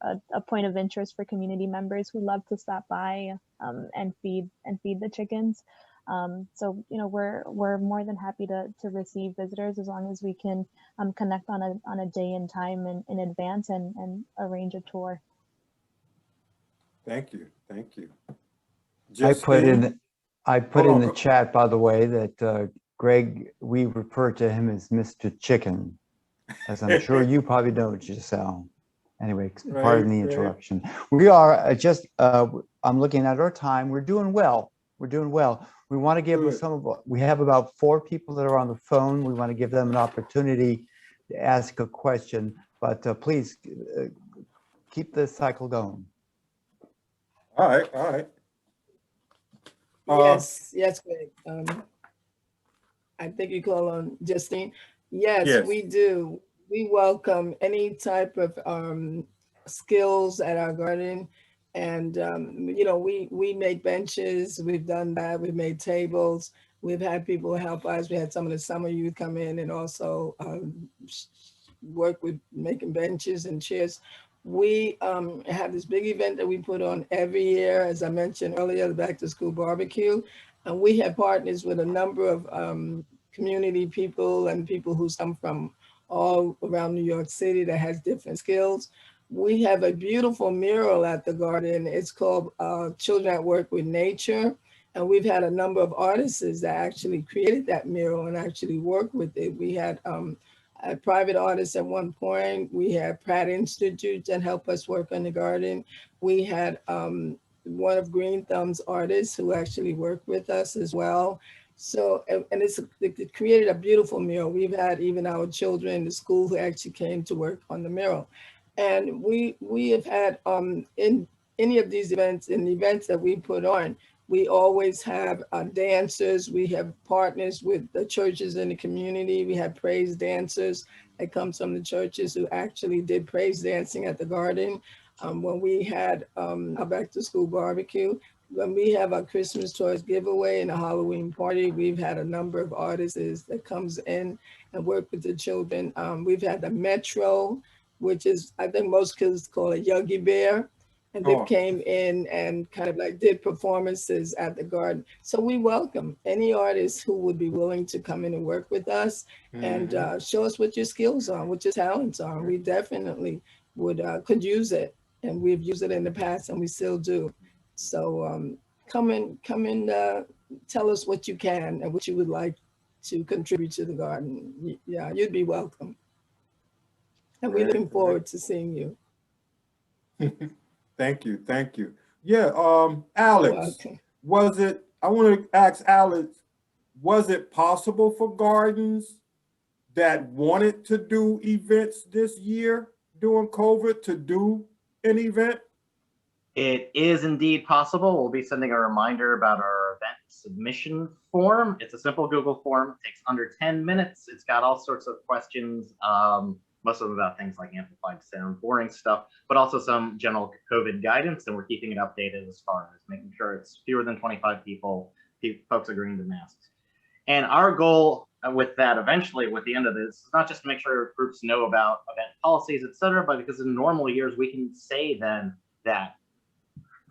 a point of interest for community members who love to stop by and feed the chickens. So you know, we're more than happy to receive visitors as long as we can connect on a day and time in advance and arrange a tour. Thank you. Thank you. Justine? I put in the go. chat, by the way, that Greg, we refer to him as Mr. Chicken, as I'm sure you probably know, Giselle. Anyway, pardon the interruption. We are I'm looking at our time. We're doing well. We're doing well. We want to give we have about 4 people that are on the phone. We want to give them an opportunity to ask a question, but please keep this cycle going. All right. All right. Yes, Greg. I think you call on Jestine. Yes, we do. We welcome any type of skills at our garden. And, you know, we make benches. We've done that. We've made tables. We've had people help us. We had some of the summer youth come in and also work with making benches and chairs. We have this big event that we put on every year, as I mentioned earlier, the Back to School Barbecue. And we have partners with a number of community people and people who come from all around New York City that has different skills. We have a beautiful mural at the garden. It's called Children at Work with Nature. And we've had a number of artists that actually created that mural and actually worked with it. We had a private artist at one point. We had Pratt Institute that helped us work on the garden. We had one of GreenThumb's artists who actually worked with us as well. So, and it created a beautiful mural. We've had even our children in the school who actually came to work on the mural. And we have had in any of these events, in the events that we put on, We always have dancers. We have partners with the churches in the community. We have praise dancers that comes from the churches who actually did praise dancing at the garden. When we had our back to school barbecue, when we have our Christmas toys giveaway and a Halloween party, we've had a number of artists that comes in and work with the children. We've had the Metro, which is, I think most kids call it Yogi Bear. And they came in and kind of like did performances at the garden. So we welcome any artist who would be willing to come in and work with us and show us what your skills are, what your talents are. We definitely could use it. And we've used it in the past and we still do. So come and tell us what you can and what you would like to contribute to the garden. Yeah, you'd be welcome. And we're looking forward to seeing you. Thank you, thank you. Yeah, Alex, I want to ask Alex, was it possible for gardens that wanted to do events this year during COVID to do an event? It is indeed possible. We'll be sending a reminder about our event submission form. It's a simple Google form. It takes under 10 minutes. It's got all sorts of questions, most of them about things like amplified sound, boring stuff, but also some general COVID guidance. And we're keeping it updated as far as making sure it's fewer than 25 people, folks agreeing to masks. And our goal with that eventually, with the end of this, is not just to make sure groups know about event policies, et cetera, but because in normal years, we can say then that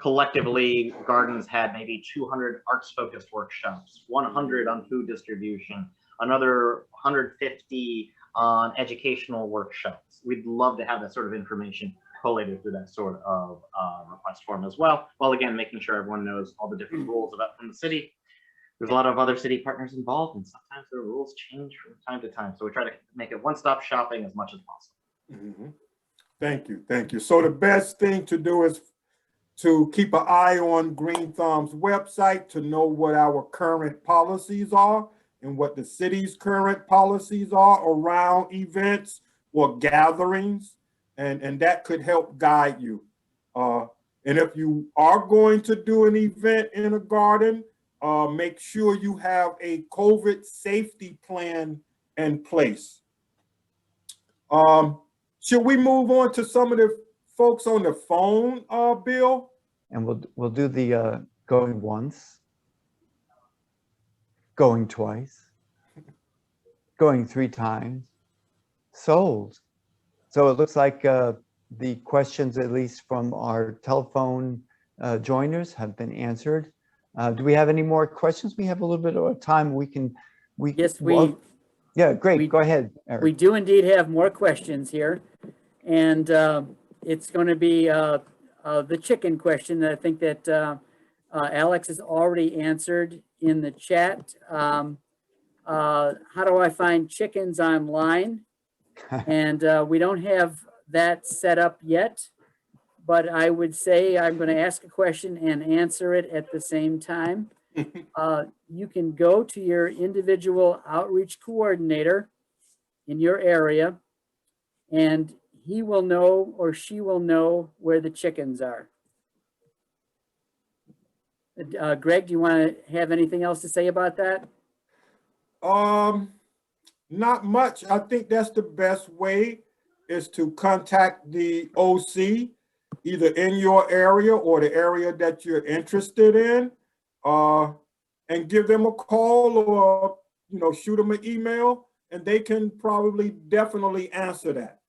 collectively gardens had maybe 200 arts-focused workshops, 100 on food distribution, another 150 on educational workshops. We'd love to have that sort of information collated through that sort of request form as well, while again, making sure everyone knows all the different rules about from the city. There's a lot of other city partners involved, and sometimes the rules change from time to time. So we try to make it one-stop shopping as much as possible. Thank you, thank you. So the best thing to do is to keep an eye on GreenThumb's website to know what our current policies are and what the city's current policies are around events or gatherings, and that could help guide you. And if you are going to do an event in a garden, make sure you have a COVID safety plan in place. Should we move on to some of the folks on the phone, Bill? And we'll do the going once, going twice, going 3 times, sold. So it looks like the questions, at least from our telephone joiners, have been answered. Do we have any more questions? We have a little bit of time. Yeah, great. Go ahead, Eric. We do indeed have more questions here, and it's going to be the chicken question that I think that Alex has already answered in the chat. How do I find chickens online? And we don't have that set up yet, but I would say I'm going to ask a question and answer it at the same time. You can go to your individual outreach coordinator in your area, and he will know or she will know where the chickens are. Greg, do you want to have anything else to say about that? Not much. I think that's the best way, is to contact the OC, either in your area or the area that you're interested in, and give them a call or, shoot them an email, and they can probably definitely answer that.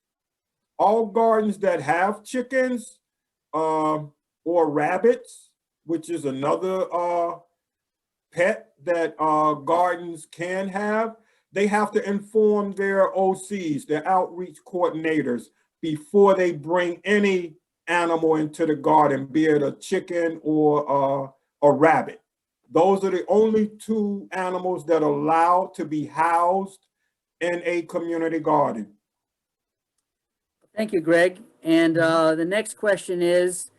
All gardens that have chickens or rabbits, which is another pet that gardens can have, they have to inform their OCs, their outreach coordinators, before they bring any animal into the garden, be it a chicken or a rabbit. Those are the only 2 animals that are allowed to be housed in a community garden. Thank you, Greg. And the next question is,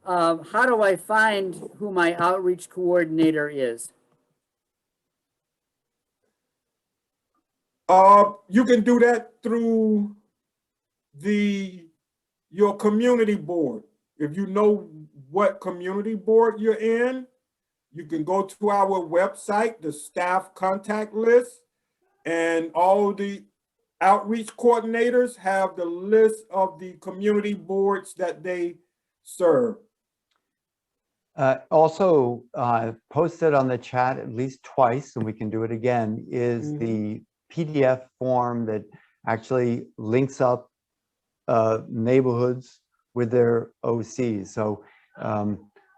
how do I find who my outreach coordinator is? You can do that through your community board. If you know what community board you're in, You can go to our website, the staff contact list, and all the outreach coordinators have the list of the community boards that they serve. Also, posted on the chat at least twice, and we can do it again, is the PDF form that actually links up neighborhoods with their OCs. So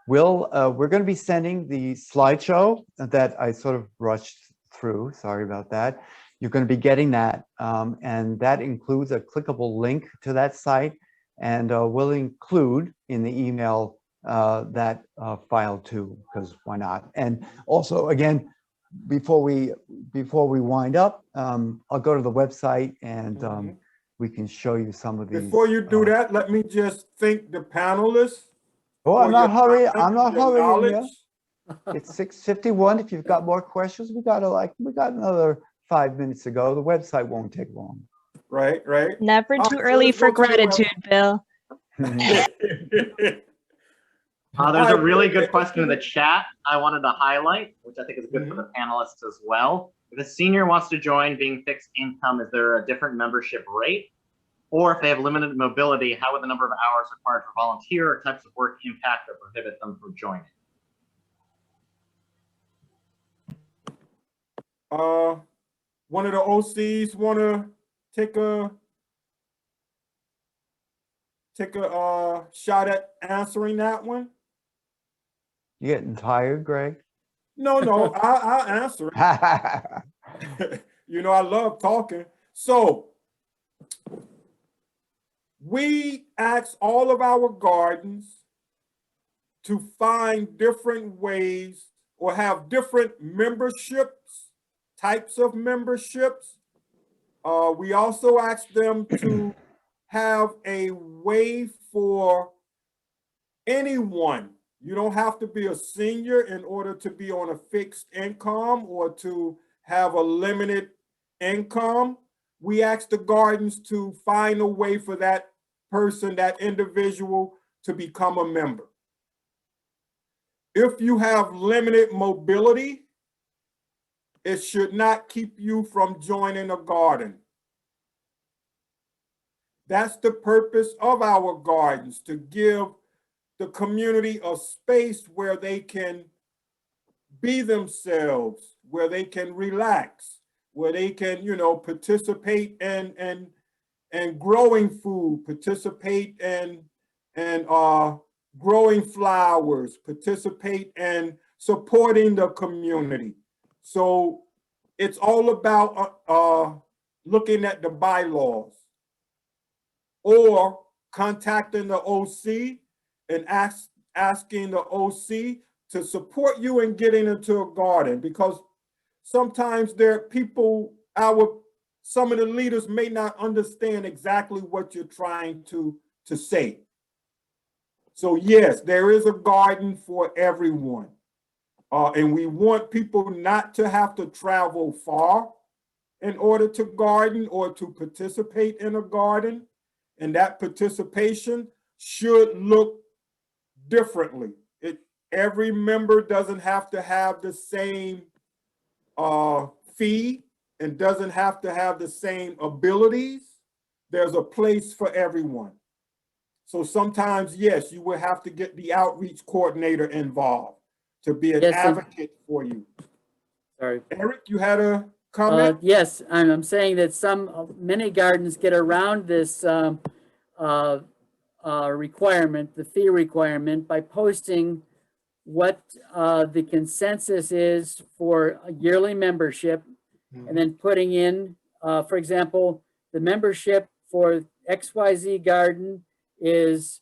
we're going to be sending the slideshow that I sort of rushed through. Sorry about that. You're going to be getting that, and that includes a clickable link to that site, and we'll include in the email that file too, because why not? And also, again, before we wind up, I'll go to the website and we can show you some of these. Before you do that, let me just thank the panelists. Oh, I'm not hurrying. I'm not hurrying you. Knowledge. It's 6:51. If you've got more questions, we got another 5 minutes to go. The website won't take long. Right. Never All too right, so early let's for go to the gratitude, Bill. There's a really good question in the chat I wanted to highlight, which I think is good for the panelists as well. If a senior wants to join being fixed income, is there a different membership rate? Or if they have limited mobility, how would the number of hours required for volunteer or types of work impact or prohibit them from joining? One of the OCs want to take a shot at answering that one? You getting tired, Greg? No, I'll answer it. You know, I love talking. So we ask all of our gardens to find different ways or have different memberships, types of memberships. We also ask them to have a way for anyone. You don't have to be a senior in order to be on a fixed income or to have a limited income. We ask the gardens to find a way for that person, that individual, to become a member. If you have limited mobility, it should not keep you from joining a garden. That's the purpose of our gardens, to give the community a space where they can be themselves, where they can relax, where they can, you know, participate in growing food, participate in growing flowers, participate in supporting the community. So it's all about looking at the bylaws or contacting the OC and asking the OC to support you in getting into a garden, because sometimes there are people, some of the leaders may not understand exactly what you're trying to say. So yes, there is a garden for everyone. And we want people not to have to travel far in order to garden or to participate in a garden. And that participation should look differently. Every member doesn't have to have the same fee and doesn't have to have the same abilities. There's a place for everyone. So sometimes, yes, you will have to get the outreach coordinator involved to be an advocate for you. Sorry. Eric, you had a comment? Yes, I'm saying that many gardens get around this requirement, the fee requirement, by posting what the consensus is for a yearly membership, and then putting in, for example, the membership for XYZ garden is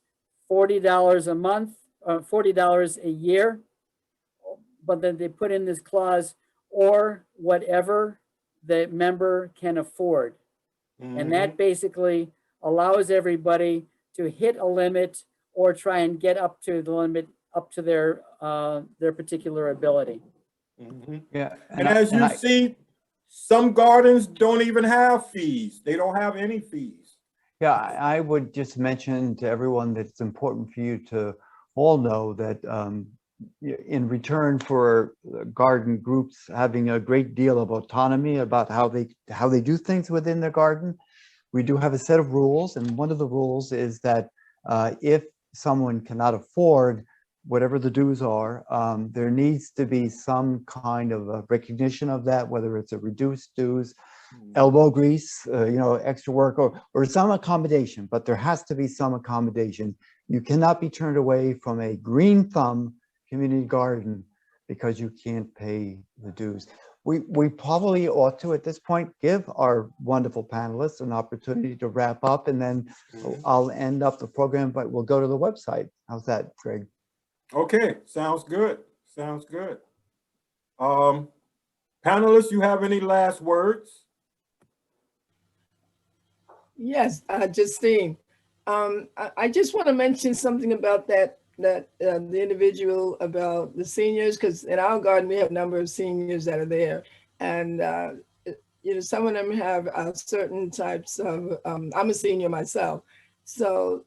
$40 a month, $40 a year, but then they put in this clause, or whatever the member can afford. And that basically allows everybody to hit a limit or try and get up to the limit, up to their particular ability. Yeah. And as you see, some gardens don't even have fees. They don't have any fees. Yeah, I would just mention to everyone that it's important for you to all know that in return for garden groups having a great deal of autonomy about how they do things within their garden, we do have a set of rules, and one of the rules is that if someone cannot afford whatever the dues are, there needs to be some kind of a recognition of that, whether it's a reduced dues, elbow grease, extra work, or some accommodation, but there has to be some accommodation. You cannot be turned away from a Green Thumb community garden because you can't pay the dues. We probably ought to, at this point, give our wonderful panelists an opportunity to wrap up, and then I'll end up the program, but we'll go to the website. How's that, Greg? Okay, sounds good. Sounds good. Panelists, you have any last words? Yes, Justine. I just want to mention something about the individual about the seniors, because in our garden we have a number of seniors that are there, and some of them have certain types of. I'm a senior myself, so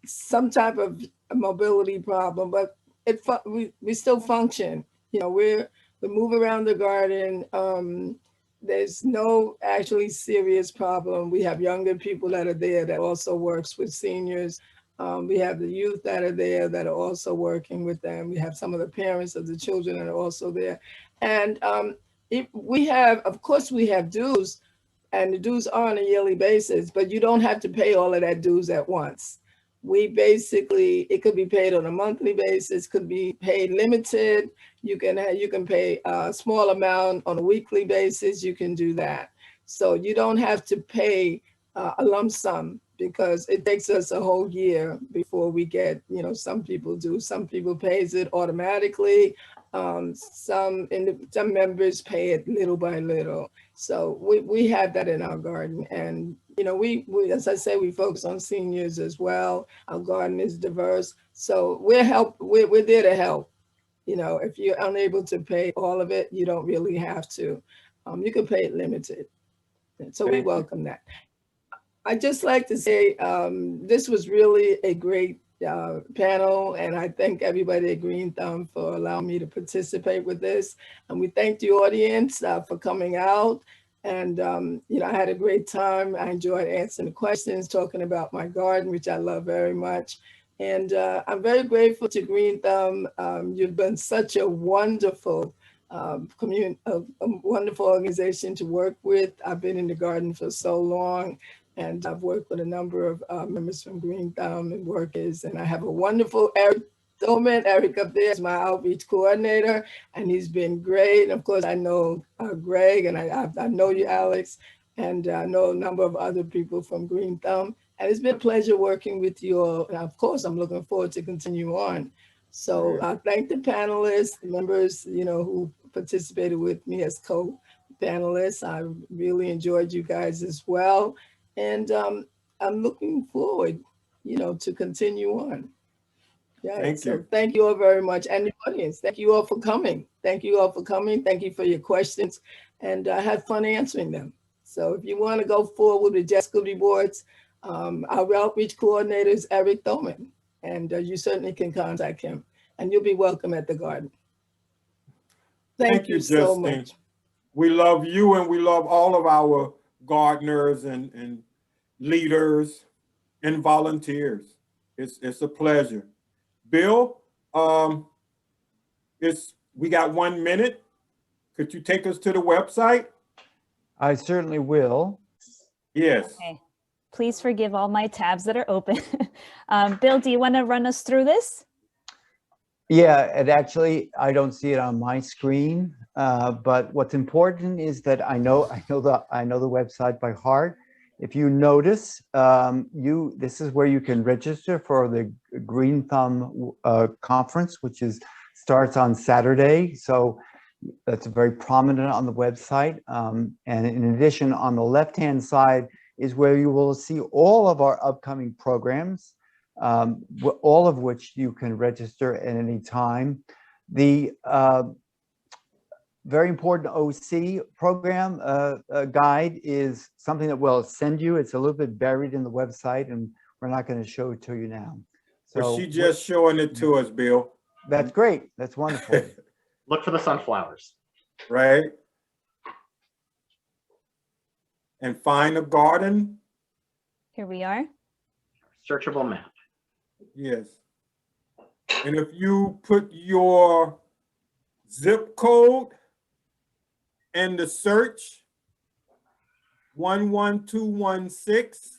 some type of mobility problem, but we still function. We move around the garden. There's no actually serious problem. We have younger people that are there that also works with seniors. We have the youth that are there that are also working with them. We have some of the parents of the children that are also there. And of course we have dues, and the dues are on a yearly basis, but you don't have to pay all of that dues at once. It could be paid on a monthly basis, could be paid limited. You can pay a small amount on a weekly basis. You can do that. So you don't have to pay a lump sum, because it takes us a whole year before we get, some people do. Some people pays it automatically. Some members pay it little by little. So we have that in our garden. And, we as I say, we focus on seniors as well. Our garden is diverse. So we're there to help. If you're unable to pay all of it, you don't really have to. You can pay it limited. So we welcome that. I'd just like to say this was really a great panel, and I thank everybody at Green Thumb for allowing me to participate with this. And we thank the audience for coming out. And, I had a great time. I enjoyed answering the questions, talking about my garden, which I love very much. And I'm very grateful to Green Thumb. You've been such a wonderful a wonderful organization to work with. I've been in the garden for so long, and I've worked with a number of members from Green Thumb and workers. And I have a wonderful Eric Thoman. Eric up there is my outreach coordinator, and he's been great. And of course, I know Greg, and I know you, Alex, and I know a number of other people from Green Thumb. And it's been a pleasure working with you all. And of course, I'm looking forward to continue on. So I thank the panelists, the members, who participated with me as co-panelists. I really enjoyed you guys as well. And I'm looking forward, to continue on. Yeah, Thank you. Thank you all very much. And the audience, thank you all for coming. Thank you all for coming. Thank you for your questions. And I had fun answering them. So if you want to go forward with Just Good Rewards, our outreach coordinator is Eric Thoman. And you certainly can contact him. And you'll be welcome at the garden. Thank you so much. We love you, and we love all of our gardeners and leaders and volunteers. It's a pleasure. Bill, we got 1 minute. Could you take us to the website? I certainly will. Yes. Okay. Please forgive all my tabs that are open. Bill, do you want to run us through this? Yeah, and actually, I don't see it on my screen. But what's important is that I know the website by heart. If you notice, this is where you can register for the Green Thumb conference, which starts on Saturday. So that's very prominent on the website. And in addition, on the left-hand side is where you will see all of our upcoming programs, all of which you can register at any time. The very important OC program guide is something that we'll send you. It's a little bit buried in the website, and we're not going to show it to you now. So she's just showing it to us, Bill. That's great. That's wonderful. Look for the sunflowers. Right? And find a garden. Here we are. Searchable map. Yes. And if you put your zip code in the search, 11216,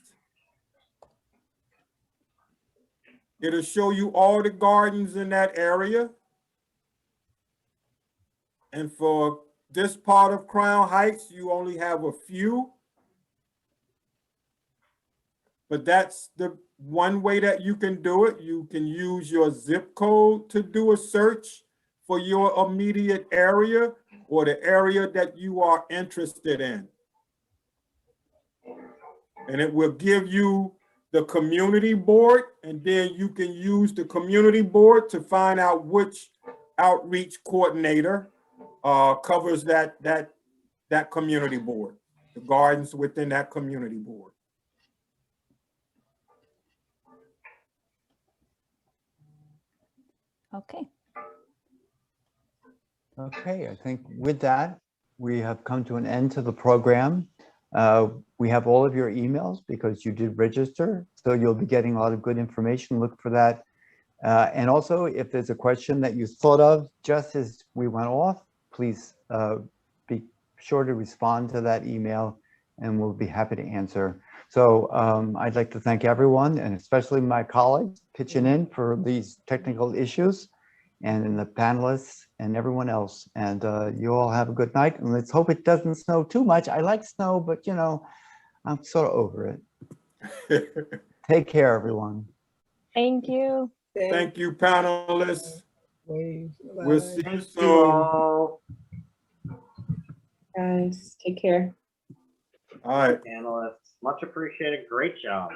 it'll show you all the gardens in that area. And for this part of Crown Heights, you only have a few. But that's the one way that you can do it. You can use your zip code to do a search for your immediate area or the area that you are interested in. And it will give you the community board, and then you can use the community board to find out which outreach coordinator covers that community board, the gardens within that community board. Okay. Okay, I think with that, we have come to an end to the program. We have all of your emails because you did register, so you'll be getting a lot of good information. Look for that. And also, if there's a question that you thought of just as we went off, please be sure to respond to that email and we'll be happy to answer. So I'd like to thank everyone, and especially my colleagues pitching in for these technical issues, and the panelists and everyone else. And you all have a good night, and let's hope it doesn't snow too much. I like snow, but you know, I'm sort of over it. Take care, everyone. Thank you. Thank you, panelists. We'll see you Thank you soon. all. Guys, take care. All right. Panelists, much appreciated. Great job.